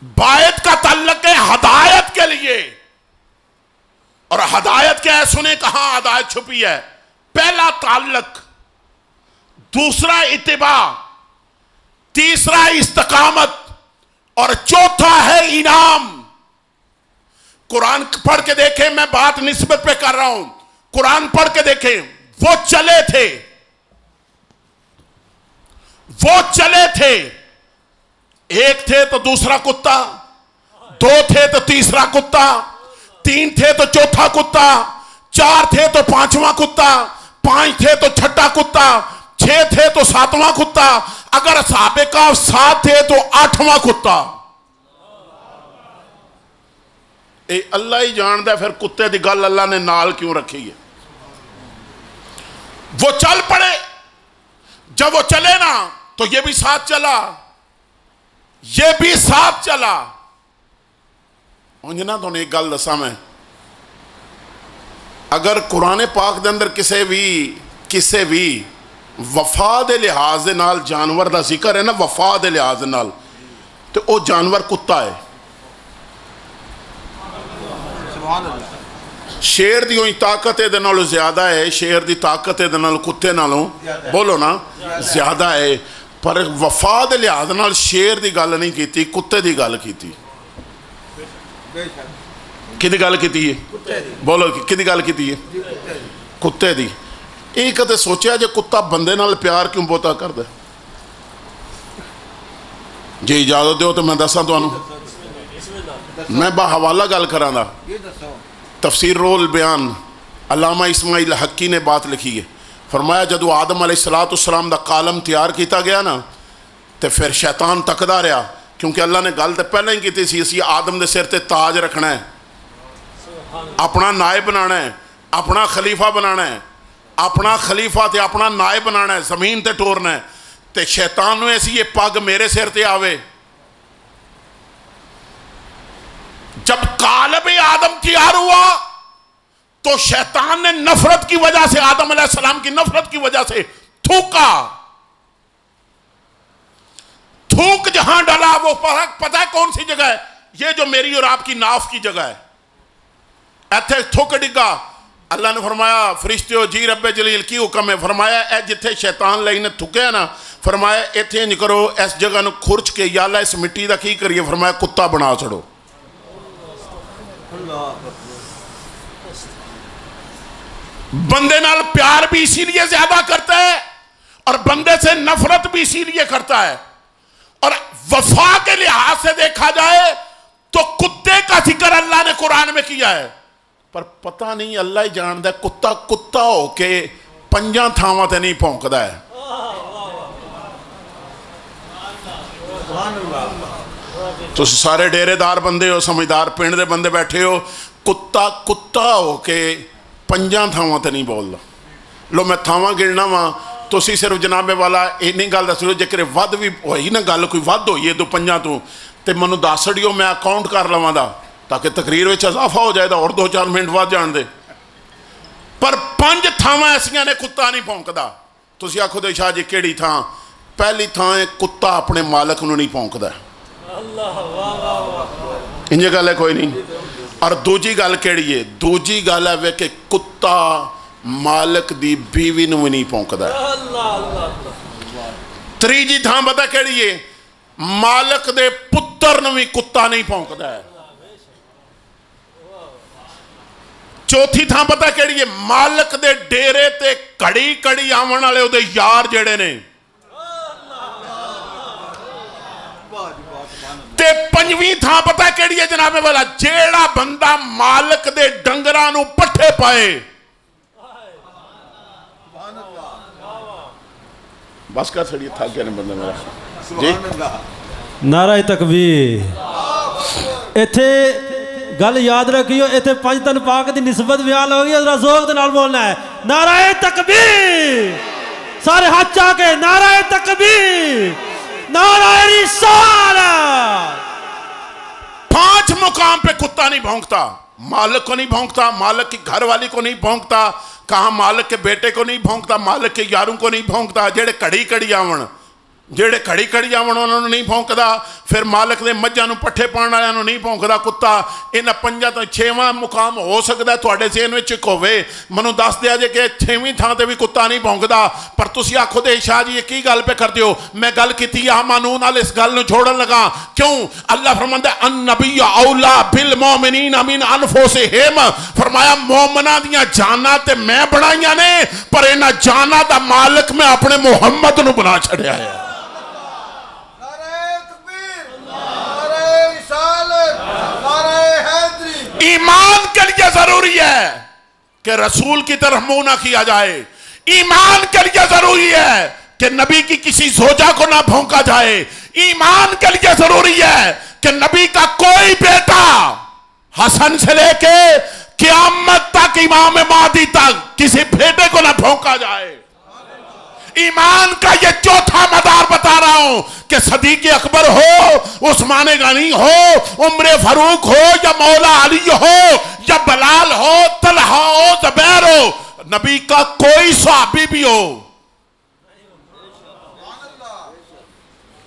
بیعت کا تعلق ہے ہدایت کے لیے, اور ہدایت کیا ہے سنیں کہاں ہدایت چھپی ہے. پہلا تعلق, دوسرا اتباع, تیسرا استقامت, اور چوتھا ہے انعام. قرآن پڑھ کے دیکھیں, میں بات نسبت پہ کر رہا ہوں, قرآن پڑھ کے دیکھیں. وہ چلے تھے, ایک تھے تو دوسرا کتا, دو تھے تو تیسرا کتا، تین تھے تو چوتھا کتا، چار تھے تو پانچواں کتا، پانچ تھے تو چھٹا کتا، چھ تھے تو ساتواں کتا، اگر صحابہ کا 7 تھے تو 8واں کتا۔ اے اللہ ہی جاندہ ہے پھر کتے دی گل اللہ نے نال کیوں رکھی ہے۔ وہ چل پڑے، جب وہ چلے نا تو یہ بھی ساتھ چلا، یہ بھی ساتھ چلا۔ انجنا تو نے ایک گل دسا میں، اگر قرآن پاک دے اندر کسے بھی وفا دے لحاظ دے نال جانور دا ذکر ہے نا، وفا دے لحاظ دے نال، تو او جانور کتا ہے۔ شیر دی ہوئی طاقت دے نالوں زیادہ ہے، شیر دی طاقت دے نالوں کتے نالوں بولو نا زیادہ ہے، پر وفا دے لحاظ نال شیر دی گل نہیں کیتی، کتے دی گل کیتی۔ کدی گل کیتی ہے؟ بولو کدی گل کیتی ہے؟ کتے دی۔ یہ کدے سوچیا جے کتا بندے نال پیار کیوں بہتا کر دے؟ جی اجازت دیو تو میں دساں تانوں، میں بحوالہ گل کراں دا۔ تفسیر رول بیان علامہ اسماعیل حقی نے بات لکھی ہے، فرمایا جدو آدم علیہ السلام دا کالم تیار کیتا گیا نا تے پھر شیطان تکدا رہا، کیونکہ اللہ نے گل تے پہلے ہی کیتی سی اسی آدم دے سر تے تاج رکھنا ہے، اپنا نائب بنانا ہے، اپنا خلیفہ بنانا ہے، اپنا خلیفہ تے اپنا نائب بنانا ہے، زمین تے ٹورنا ہے، تے شیطان نو ایسی یہ پاگ میرے سر تے آوے۔ جب قالب آدم تیار ہوا تو شیطان نے نفرت کی وجہ سے، آدم علیہ السلام کی نفرت کی وجہ سے تھوکا، تھوک جہاں ڈالا وہ پتہ ہے کون سی جگہ ہے؟ یہ جو میری اور آپ کی ناف کی جگہ ہے، ایتھے تھوک ڈگا۔ اللہ نے فرمایا فرشتیو جی رب جلیل کی حکم ہے، فرمایا اے جتھے شیطان لئی نے تھکے ہے نا، فرمایا ایتھے نہیں کرو، اس جگہ نو کھرچ کے یا اللہ اس مٹی دا کی کریے، فرمایا کتا بنا چھڑو۔ بندے نال پیار بھی اسی لیے زیادہ کرتا ہے اور بندے سے نفرت بھی اسی لیے کرتا ہے، اور وفا کے لحاظ سے دیکھا جائے تو کتے کا ذکر اللہ نے قرآن میں کیا ہے، پر پتہ نہیں اللہ ہی جاندہ ہے کتا کتا ہو کے پنجاں تھاواں تے نہیں پھونکدا ہے۔ تو سارے ڈیرے دار بندے ہو، سمجھدار پنڈ دے بندے بیٹھے ہو، کتا کتا ہو کے پنجاں تھاواں تے نہیں بول دا۔ لو میں تھاواں گرنا وا تو اسی صرف جناب والا اینی گل دس لو، جے کرے ود بھی ہوئی نا گل کوئی ود ہوئی ہے دو پنجاں تو تے منو دس ڈیو میں اکاؤنٹ کر لواں دا تاکہ تقریر وچ اضافہ ہو جائے دا اور 2-4 منٹ ود جان دے۔ پر 5 تھاواں ایسیاں نے کتا نہیں بھونکدا۔ تسی آکھو تے شاہ جی کیڑی تھاں؟ پہلی تھاں ہے کتا اپنے مالک نو نہیں بھونکدا ہے، انجے گل ہے کوئی نہیں۔ اور دوجی گل کیڑی ہے؟ دوجی گل ہے کہ کتا مالک دی بیوی نو نہیں بھونکدا ہے۔ تریجی تھاں پتہ کیڑی ہے؟ مالک دے پتر نو بھی کتا نہیں بھونکدا ہے۔ چوتھی تھاں پتہ کیڑی ہے؟ مالک دے ڈیرے تے کڑی کڑی آون والے او دے یار جڑے نے۔ تے پنجویں تھاں پتہ کیڑی ہے جناب والا؟ جیڑا بندہ مالک دے ڈنگراں نو پٹھے پائے۔ بس کر سڑی تھا کیا نہیں بندہ میرا جی؟ نعرہ تکبیر۔ ایتھے گل یاد رکھیو، ایتھے 5 تن پاک دی نسبت بیان ہوگی، ذرا ذوق دے نال بولنا ہے نعرہ تکبیر۔ سارے ہاتھ چاہ کے نعرہ تکبیر، نعرہ رسالت۔ 5 مقام پہ کتا نہیں بھونکتا، مالک کو نہیں بھونکتا، مالک کی گھر والی کو نہیں بھونکتا، کہاں مالک کے بیٹے کو نہیں بھونکتا، مالک کے یاروں کو نہیں بھونکتا، جیڑے کڑی کڑی آون انہوں نے نہیں بھونکدا، پھر مالک دے مجھاں نو پٹھے پان والے نو نہیں بھونکدا کتا۔ انہاں 5 تو 6واں مقام ہو سکدا ہے تواڈے ذہن وچ ہوے، منو دس دیا جے کہ 6ویں تھاں تے بھی کتا نہیں بھونکدا، پر تسی آکھو تے شاہ جی یہ کی گل پہ کر دیو؟ میں گل کیتی یا مانون والے اس گل نو چھوڑن لگا، کیوں؟ اللہ فرماندا ہے النبی اولا بالمومنین من انفسہم، فرمایا مومناں دیاں جاناں تے میں بنائیاں نے، پر انہاں جاناں دا مالک میں اپنے محمد نو بنا چھڑیا ہے۔ ایمان کے لیے ضروری ہے کہ رسول کی طرف منہ نہ کیا جائے. ایمان کے لیے ضروری ہے کہ نبی کی کسی زوجہ کو نہ بھونکا جائے. ایمان کے لیے ضروری ہے کہ نبی کا کوئی بیٹا حسن سے لے کے قیامت تک امام مہدی تک کسی بیٹے کو نہ بھونکا جائے. ایمان کا یہ چوتھا مدار بتا رہا ہوں کہ صدیق اکبر ہو، عثمان غنی ہو، عمر فاروق ہو، یا مولا علی ہو، یا بلال ہو، طلحہ ہو، زبیر ہو، نبی کا کوئی صحابی بھی ہو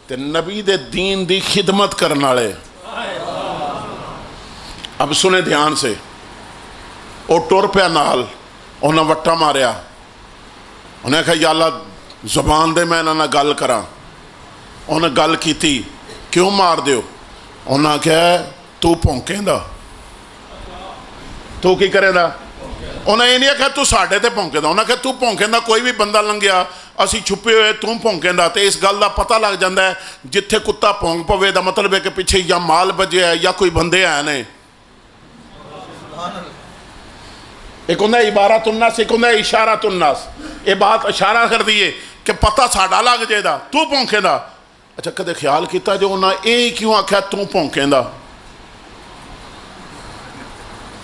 تے نبی دے دین دی خدمت کرنے والے. اب سنے دھیان سے، او ٹور پیا نال، انہاں وٹا ماریا، انہیں کہا یا اللہ زبان دے میں انہاں گل کراں. انہیں گل کی تھی، کیوں مار دیو؟ انہاں کہا تو پونکیں دا. تو کی کرے دا؟ انہیں یہ نہیں کہا تو ساڑھے تے پونکیں دا. انہیں کہا تو پونکیں دا، کوئی بھی بندہ لنگیا اسی چھپے ہوئے تو پونکیں دا. تے اس گل دا پتہ لگ جاندہ ہے جتھے کتا پونک پوے دا مطلب ہے کہ پیچھے یا مال بجے ہے یا کوئی بندے ہیں نہیں. ایک ہوندہ ہے عبارت الناس، ایک ہوندہ ہے اشارت الناس. یہ بات اشارہ کر دیئے کہ پتہ ساڑھا لگ جائے دا تو پونکیں دا. اچھا کدے خیال کیتا جو انہاں اے کیوں آکھا تو پونکیں دا؟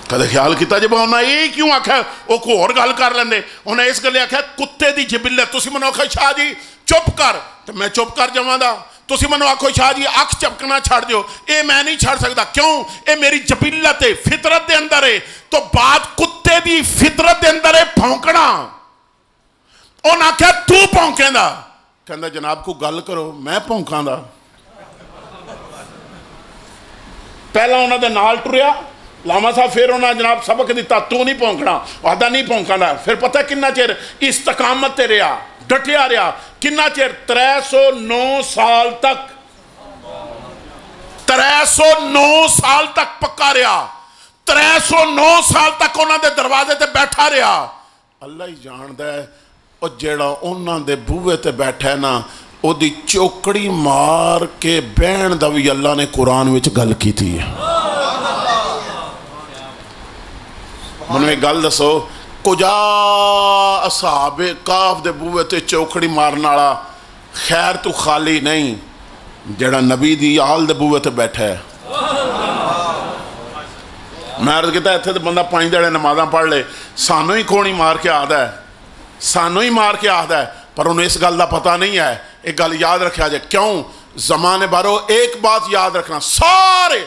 کدے خیال کیتا جب انہاں اے کیوں آکھا وہ کو اور گل کر لیندے؟ انہاں اس گلے آکھا کتے دی جبلت. تسی منو آکھا شاہ جی چپ کر تو میں چپ کر جاواں دا. تسی منو آکھو شاہ جی اکھ چپکنا چھڑ دیو، اے میں نہیں چھڑ سکتا. کیوں؟ اے میری جبلت ہے، فطرت دے اندر ہے. تو بات کتے دی فطرت دے اندر ہے پھونکنا. انہاں آکھا تو پھونکیں دا. کہندہ جناب کو گل کرو، میں پھونکاں دا. پہلا انہاں دے نال ٹریا لاما صاحب، پھر انہاں جناب سبق دیتا تو نہیں پھونکنا، وعدہ نہیں پھونکاں دا. پھر پتہ کنہ چیر استقامت تے رہا، ڈٹیا رہا. کنہ چیر 309 سال تک، 309 سال تک پکا رہا. 309 سال تک انہاں دے دروازے تے بیٹھا رہا. اللہ ہی جاندہ ہے اور جیڑا انہاں دے بوئے تے بیٹھا ہے نا او دی چوکڑی مار کے بین دوی اللہ نے قرآن وچ گل کی تھی. منوے گل دسو کجا اصحاب کاف دے بوئے تے چوکڑی مارناڑا خیر تو خالی نہیں جیڑا نبی دی آل دے بوئے تے بیٹھا ہے. میں عرض کہتا ہے تھے بندہ 5 دڑے نمازاں پڑھ لے، سانو ہی کھونی مار کے آدھا ہے، سانو ہی مار کے آدھا ہے. پر انہیں اس گل دا پتہ نہیں ہے. ایک گل یاد رکھا جائے، کیوں زمانے بارو ایک بات یاد رکھنا، سارے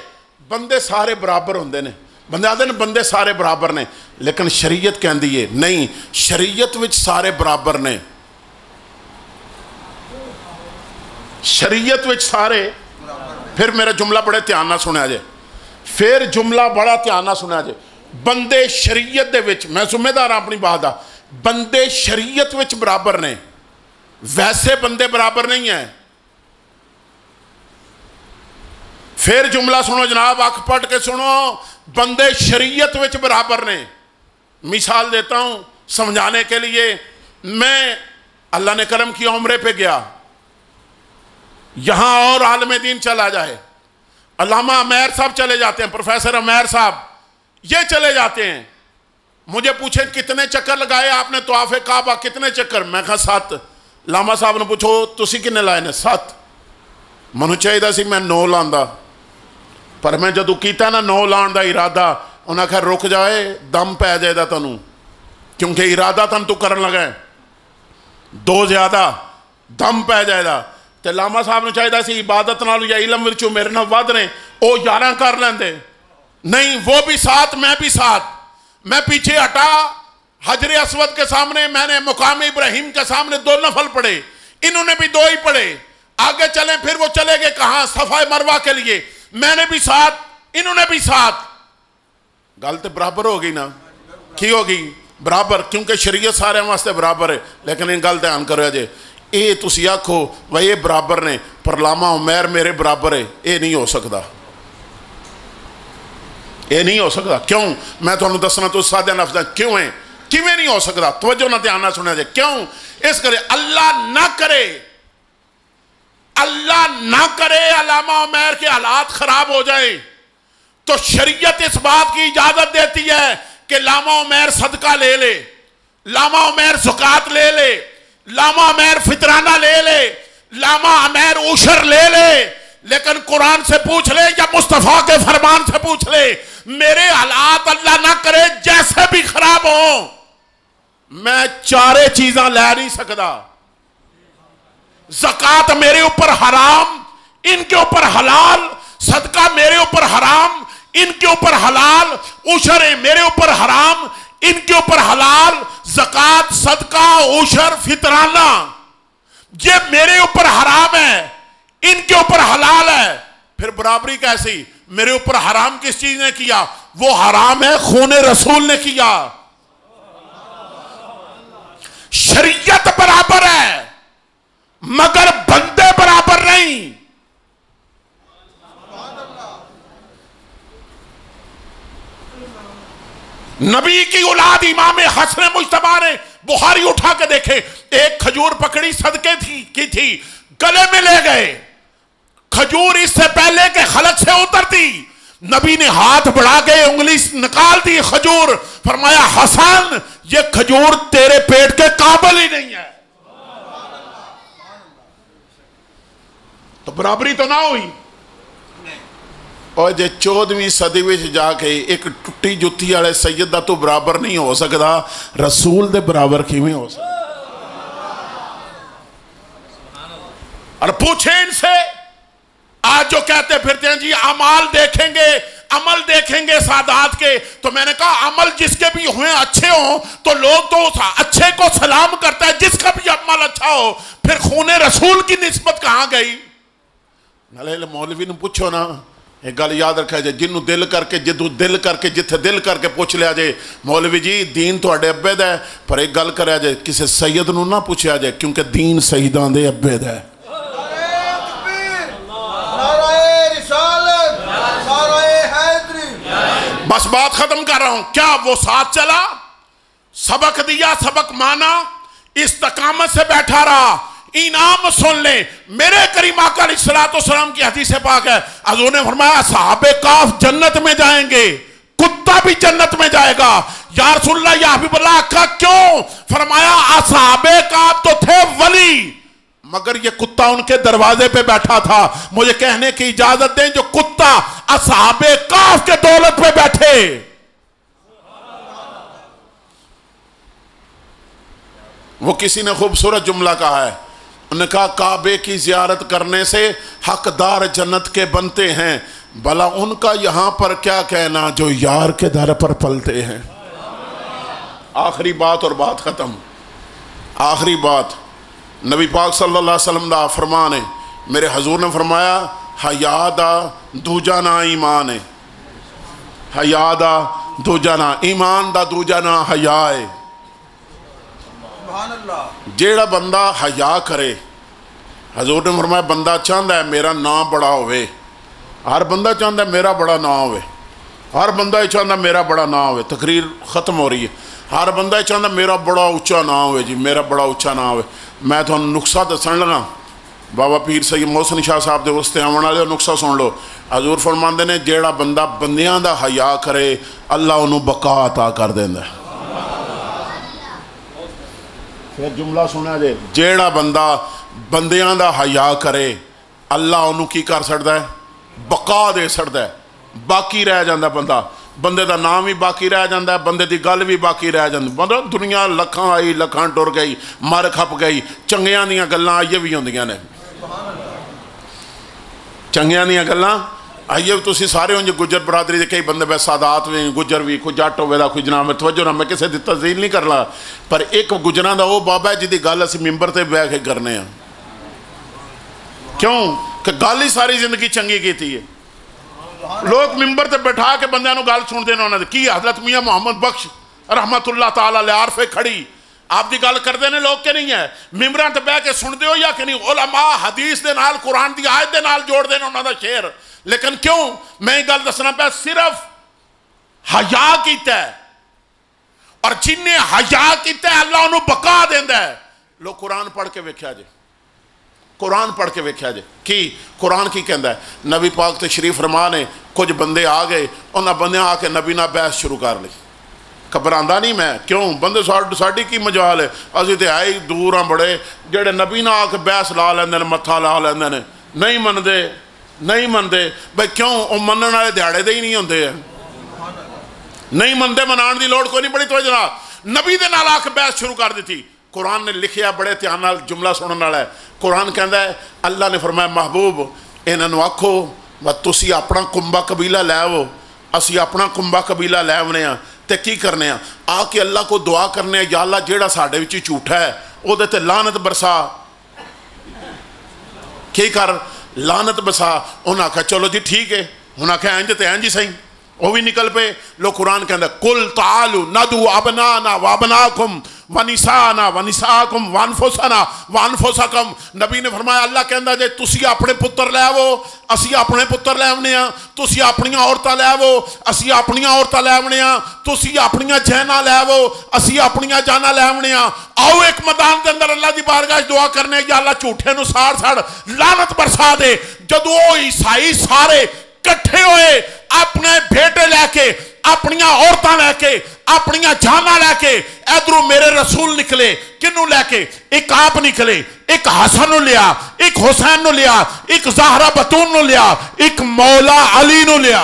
بندے سارے برابر ہوندے نے. بندے آدھے نے بندے سارے برابر نے، لیکن شریعت کہن دیئے نہیں، شریعت وچ سارے برابر نے. شریعت وچ سارے. پھر میرا جملہ بڑے دھیان نہ سنیا جائے، پھر جملہ بڑا دھیان نہ سنیا جائے. بندے شریعت دے وچ، میں ذمہ دار اپنی بات دا، بندے شریعت وچ برابر نے، ویسے بندے برابر نہیں ہیں. پھر جملہ سنو جناب، آنکھ پٹ کے سنو، بندے شریعت وچ برابر نے. مثال دیتا ہوں سمجھانے کے لیے. میں اللہ نے کرم کی عمرے پہ گیا، یہاں اور عالم دین چلا جائے، علامہ عمیر صاحب چلے جاتے ہیں، پروفیسر عمیر صاحب یہ چلے جاتے ہیں. مجھے پوچھیں کتنے چکر لگائے آپ نے طواف کعبہ؟ کتنے چکر؟ میں کہا 7. لاما صاحب نے پوچھو تسی کنے لائے نے؟ 7. منو چاہیے دا سی میں 9 لاندہ، پر میں جدو کیتا نا 9 لان دا ارادہ، انہاں کہا رک جائے دم پہ جائے دا تنو، کیونکہ ارادہ تن تو کرن لگے 2 زیادہ دم پہ جائے دا. تے لاما صاحب نے چاہیے دا سی عبادت نالو یا علم ورچو میرے نہ ود نے او 11 کر لیندے. نہیں، وہ بھی 7 میں بھی 7. میں پیچھے ہٹا، حجر اسود کے سامنے میں نے مقام ابراہیم کے سامنے 2 نفل پڑھے، انہوں نے بھی 2 ہی پڑھے. آگے چلیں، پھر وہ چلے گئے کہاں؟ صفا مروہ کے لیے. میں نے بھی 7، انہوں نے بھی 7. گل تو برابر ہوگی نا؟ کی ہوگی؟ برابر، کیونکہ شریعت سارے واسطے برابر ہے. لیکن ان گل دھیان کرو جے، اے تسی آکھو وہ یہ برابر نے پر لاما عمیر میرے برابر ہے، اے نہیں ہو سکتا. اے نہیں ہو سکتا. کیوں؟ میں تو انہوں دسنا تو سادہ لفظ ہے کیوں ہے، کیوں نہیں ہو سکتا؟ توجہ نہ دھیان نہ سنے جائے. کیوں؟ اس کرے اللہ نہ کرے، اللہ نہ کرے علامہ عمیر کے حالات خراب ہو جائیں تو شریعت اس بات کی اجازت دیتی ہے کہ لاما عمیر صدقہ لے لے، لاما عمیر زکات لے لے، لاما عمیر فطرانہ لے لے، لاما عمیر عشر لے لے، لیکن قرآن سے پوچھ لے یا مصطفیٰ کے فرمان سے پوچھ لے، میرے حالات اللہ نہ کرے جیسے بھی خراب ہوں، میں چارے چیزاں لے نہیں سکتا۔ زکات میرے اوپر حرام، ان کے اوپر حلال، صدقہ میرے اوپر حرام، ان کے اوپر حلال، عشر میرے اوپر حرام، ان کے اوپر حلال، زکات، صدقہ، عشر، فطرانہ یہ میرے اوپر حرام ہے، ان کے اوپر حلال ہے، پھر برابری کیسی؟ میرے اوپر حرام کس چیز نے کیا؟ وہ حرام ہے خون رسول نے کیا۔ شریعت برابر ہے مگر بندے برابر نہیں۔ نبی کی اولاد امام حسن مجتبی نے، بخاری اٹھا کے دیکھے، ایک کھجور پکڑی صدقے کی تھی، گلے میں لے گئے، کھجور اس سے پہلے کہ خلق سے اترتی، نبی نے ہاتھ بڑھا کے انگلی نکال دی کھجور، فرمایا حسن یہ کھجور تیرے پیٹ کے قابل ہی نہیں ہے۔ تو برابری تو نہ ہوئی۔ اور جے 14ویں صدی میں جا کے ایک ٹوٹی جتی والے سید دا تو برابر نہیں ہو سکتا، رسول دے برابر کیویں ہو سکتا؟ اور پوچھیں ان سے، آج جو کہتے پھرتے ہیں جی عمال دیکھیں گے، عمل دیکھیں گے سادات کے، تو میں نے کہا عمل جس کے بھی ہوئے اچھے ہوں تو لوگ تو اچھے کو سلام کرتا ہے، جس کا بھی عمل اچھا ہو، پھر خون رسول کی نسبت کہاں گئی؟ نالے مولوی نے پوچھو نا، ایک گل یاد رکھا جائے، جنہوں دل کر کے جدو دل کر کے جتھے دل کر کے پوچھ لیا جائے مولوی جی دین تو اڈے ابے دا ہے، پر ایک گل کریا جائے کسی سید نو نہ پوچھیا جائے، کیونکہ دین سیدان دے ابے دا ہے۔ بس بات ختم کر رہا ہوں، کیا وہ ساتھ چلا، سبق دیا، سبق مانا، استقامت سے بیٹھا رہا، انعام سن لیں۔ میرے کریم آقا علیہ السلام کی حدیث پاک ہے، حضور نے فرمایا اصحاب کہف جنت میں جائیں گے، کتا بھی جنت میں جائے گا۔ یا رسول اللہ یا حبیب اللہ کا کیوں؟ فرمایا اصحاب کہف تو تھے ولی، مگر یہ کتا ان کے دروازے پہ بیٹھا تھا۔ مجھے کہنے کی اجازت دیں، جو کتا اصحاب کہف کے دولت پہ بیٹھے، وہ کسی نے خوبصورت جملہ کہا ہے، انہوں نے کہا کعبے کی زیارت کرنے سے حقدار جنت کے بنتے ہیں، بھلا ان کا یہاں پر کیا کہنا جو یار کے در پر پلتے ہیں۔ آخری بات اور بات ختم، آخری بات، نبی پاک صلی اللہ علیہ وسلم دا فرمان ہے، میرے حضور نے فرمایا حیا دا دوجا نا ایمان ہے، حیا دا دوجا نا ایمان دا دوجا نا حیا ہے۔ جیڑا بندہ حیا کرے، حضور نے فرمایا بندہ چاہتا ہے میرا نام بڑا ہوئے، ہر بندہ چاہتا ہے میرا بڑا نام ہوئے، ہر بندہ چاہتا ہے میرا بڑا نام ہوئے، تقریر ختم ہو رہی ہے، ہر بندہ چاہتا ہے میرا بڑا اچھا نام ہوئے جی، میرا بڑا اچھا نام ہوئے۔ میں تو نقصہ دسن لگا، بابا پیر سید محسن شاہ صاحب دے واسطے آون والے نقصہ سن لو۔ حضور فرماندے نے جیڑا بندہ بندیاں دا حیا کرے اللہ انہوں بقا عطا کر دیندا ہے۔ پھر جملہ سنا جے، جیڑا بندہ بندیاں دا حیا کرے اللہ انہوں کی کر سکتا ہے؟ بقا دے سکتا ہے، باقی رہ جاندہ بندہ، بندے دا نام بھی باقی رہ جاندہ ہے، بندے دی گل بھی باقی رہ جاندہ ہے۔ بندہ دنیا لکھاں آئی، لکھاں ٹر گئی، مر کھپ گئی، چنگیاں دیاں گلاں آئیے بھی ہوندیاں نے، چنگیاں دیاں گلاں آئیے بھی تسی سارے ہوں جو گجر برادری دے کئی بندے بے سادات بھی، گجر بھی، کوئی جٹ ہوئے دا، کوئی جناب میں توجہ نہ، میں کسے دی تزیل نہیں کرلا، پر ایک گجران دا وہ بابا ہے جدی گل اسی ممبر تے بیٹھ کے کرنے ہیں۔ کیوں؟ کہ گل ہی ساری زندگی چنگی کی تھی ہے، لوگ ممبر تے بیٹھا کے بندیاں نو گل سن دینا انہوں نے کی حضرت میاں محمد بخش رحمت اللہ تعالیٰ علیہ عارفے کھڑی آپ دی گل کر دینے لوگ کے نہیں ہے، ممبران تے بیٹھ کے سن دیو یا کہ نہیں، علماء حدیث دے نال قرآن دی آیت دے نال جوڑ دینا انہوں نے شعر، لیکن کیوں میں گل دسنا پہ صرف حیا کیتا ہے، اور جن نے حیا کیتا ہے اللہ انہوں بقا دیندہ ہے۔ لوگ قرآن پڑھ کے ویکھیا جے، قرآن پڑھ کے ویکھیا جے کی قرآن کی کہندا ہے نبی پاک تشریف فرما نے کچھ بندے آ گئے انہاں بندے آ کے نبی نال بحث شروع کر لی گھبراندا نہیں میں کیوں بندے ساڈی کی مجال ہے اسی تے آئے دور ہاں بڑے جڑے نبی نال آ کے بحث لا لیندے نے متھا لا لیندے نے نہیں مندے بھئی کیوں او منن والے دیہاڑے دے ہی نہیں ہوندے ہیں نہیں مندے منان دی لوڑ کوئی نہیں بڑی توجہ نال نبی دے نال آ کے بحث شروع کر دیتی قرآن نے لکھیا بڑے دھیان نال جملہ سنن والا ہے قرآن کہندا ہے اللہ نے فرمایا محبوب انہاں نوں آکھو و تسی اپنا کنبا قبیلہ لے آو اسی اپنا کنبا قبیلہ لے آونے ہاں تے کی کرنے ہاں آ کے اللہ کو دعا کرنے ہیں یا اللہ جیڑا ساڈے وچ جھوٹا ہے او دے تے لعنت برسا کی کر لعنت برسا انہاں کہا چلو جی ٹھیک ہے انہاں کہا انج تے انج ہی صحیح وہ بھی نکل پہ لو قرآن کہندا قل تعالوا ندعو ابنانا وابناکم ونسانا ونساکم وانفسنا وانفسکم نبی نے فرمایا اللہ کہندا جے تسی اپنے پتر لے آو اسی اپنے پتر لے آونے ہاں تسی اپنی عورتاں لے آو اسی اپنی عورتاں لے آونے ہاں تسی اپنی جاناں لے آو اسی اپنی جاناں لے آونے ہاں آؤ ایک میدان دے اندر اللہ دی بارگاہ دعا کرنے یا اللہ جھوٹے نو ساڑ لعنت برسا دے جدوں او عیسائی سارے کٹھے ہوئے اپنے بیٹے لے کے اپنی عورتاں لے کے اپنی جاناں لے کے ادھروں میرے رسول نکلے کنوں لے کے ایک آپ نکلے ایک حسن نو لیا ایک حسین نو لیا ایک زہرہ بتون نو لیا ایک مولا علی نو لیا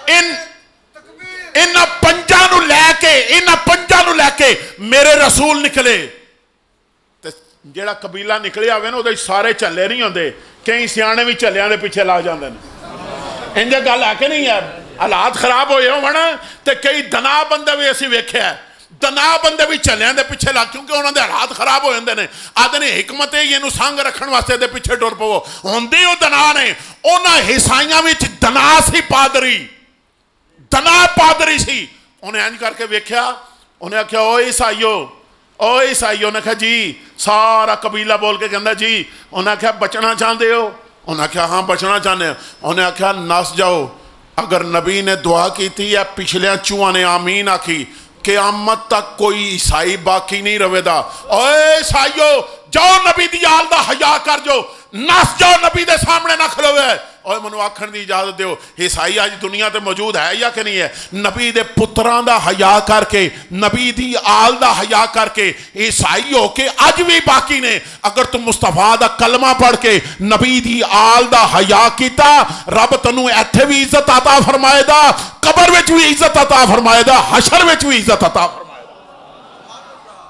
ان پنجاں نو لے کے میرے رسول نکلے جیڑا قبیلہ نکلیا ہوئے نا وہ سارے چلے نہیں ہوندے کئی سیانے بھی چلیاں دے پیچھے لا جاندے نے انجا گل ہے کہ نہیں ہے حالات خراب ہوئے ہوں نا تے کئی دنا بندے بھی اسی ویکھے ہیں دنا بندے بھی چلیاں دے پیچھے لا کیونکہ انہوں دے حالات خراب ہو جاندے نے آدھے نے حکمت ہے یہ نو سانگ رکھن واسطے دے پیچھے ٹر پو ہوندے ہو دنا نے انہاں حسائیاں وچ دنا سی پادری سی انہیں انج کر کے ویکھیا انہیں کہا او عیسائیو نے کہا جی سارا قبیلہ بول کے کہندا جی انہیں کہا بچنا چاہتے ہو انہیں کہا ہاں بچنا چاہتے ہیں انہیں کہا ناس جاؤ اگر نبی نے دعا کی تھی یا پچھلے چوہاں نے آمین آکھی قیامت تک کوئی عیسائی باقی نہیں روے دا اوے عیسائیو جاؤ نبی دی آل دا حیا کر جو ناس جاؤ نبی دے سامنے نہ کھلوے اوے منو آکھن دی اجازت دیو عیسائی آج دنیا تے موجود ہے یا کہ نہیں ہے نبی دے پتران دا حیا کر کے نبی دی آل دا حیا کر کے عیسائی ہو کے آج بھی باقی نے اگر تم مصطفیٰ دا کلمہ پڑھ کے نبی دی آل دا حیا کیتا رب تنو ایتھے بھی عزت عطا فرمائے دا قبر وچ بھی عزت عطا فرمائے دا حشر وچ بھی عزت عطا فرمائے دا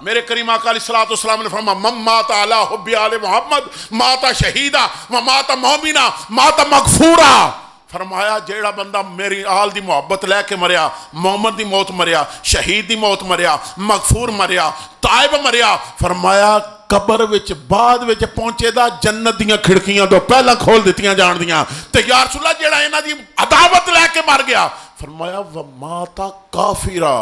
میرے کریم آقا علیہ السلام نے فرمایا من مات علی حب آل محمد مات شہیدہ و مات مومنہ مات مغفورہ فرمایا جیڑا بندہ میری آل دی محبت لے کے مریا مومن دی موت مریا شہید دی موت مریا مغفور مریا تائب مریا فرمایا قبر وچ بعد وچ پہنچے دا جنت دیاں کھڑکیاں تو پہلا کھول دیتیاں جان دیاں تے یا رسول اللہ جیڑا انہاں دی عداوت لے کے مر گیا فرمایا وماتا کافرہ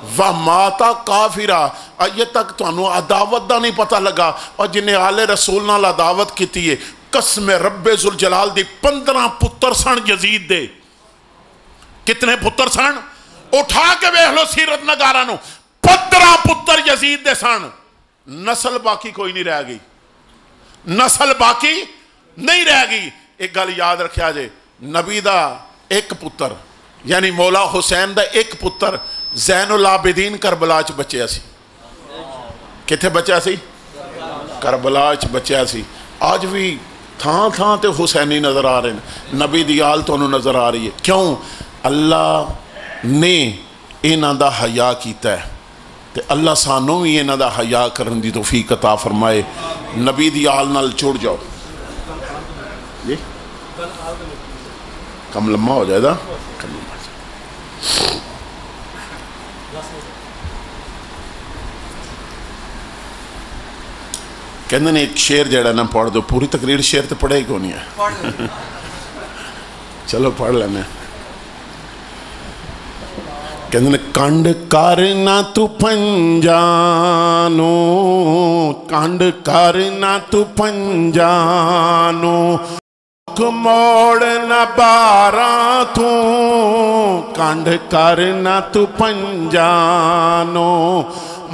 وَمَاتَ کافرہ یہ تک تو انہوں عداوت دا نہیں پتہ لگا اور جنہیں آل رسول نال عداوت کی تھی قسم رب ذوالجلال دی 15 پتر سن یزید دے کتنے پتر سن اٹھا کے بیخ لو سیرت نگارانو 15 پتر یزید دے سن نسل باقی کوئی نہیں رہ گئی نسل باقی نہیں رہ گئی ایک گل یاد رکھیا جے نبی دا ایک پتر یعنی مولا حسین دا ایک پتر زین العابدین کربلا چ بچیا سی کتھے بچیا سی کربلا چ بچیا سی آج بھی تھاں تھاں تے حسینی نظر آ رہے ہیں نبی دی آل تو انہوں نظر آ رہی ہے کیوں اللہ نے انہاں دا حیا کیتا ہے تے اللہ سانوں بھی انہاں دا حیا کرن دی توفیق عطا فرمائے نبی دی آل نال چھوڑ جاؤ جی کم لمحہ ہو جائے دا کہندے نے ایک شعر جڑا نہ پڑھ دو پوری تقریر شعر تے پڑھے ہی کونی ہے چلو پڑھ لینے کہندے نے کنڈ کرنا تو پنجانو کنڈ کرنا تو پنجانو موڑنا باراں تو کنڈ کرنا تو پنجانو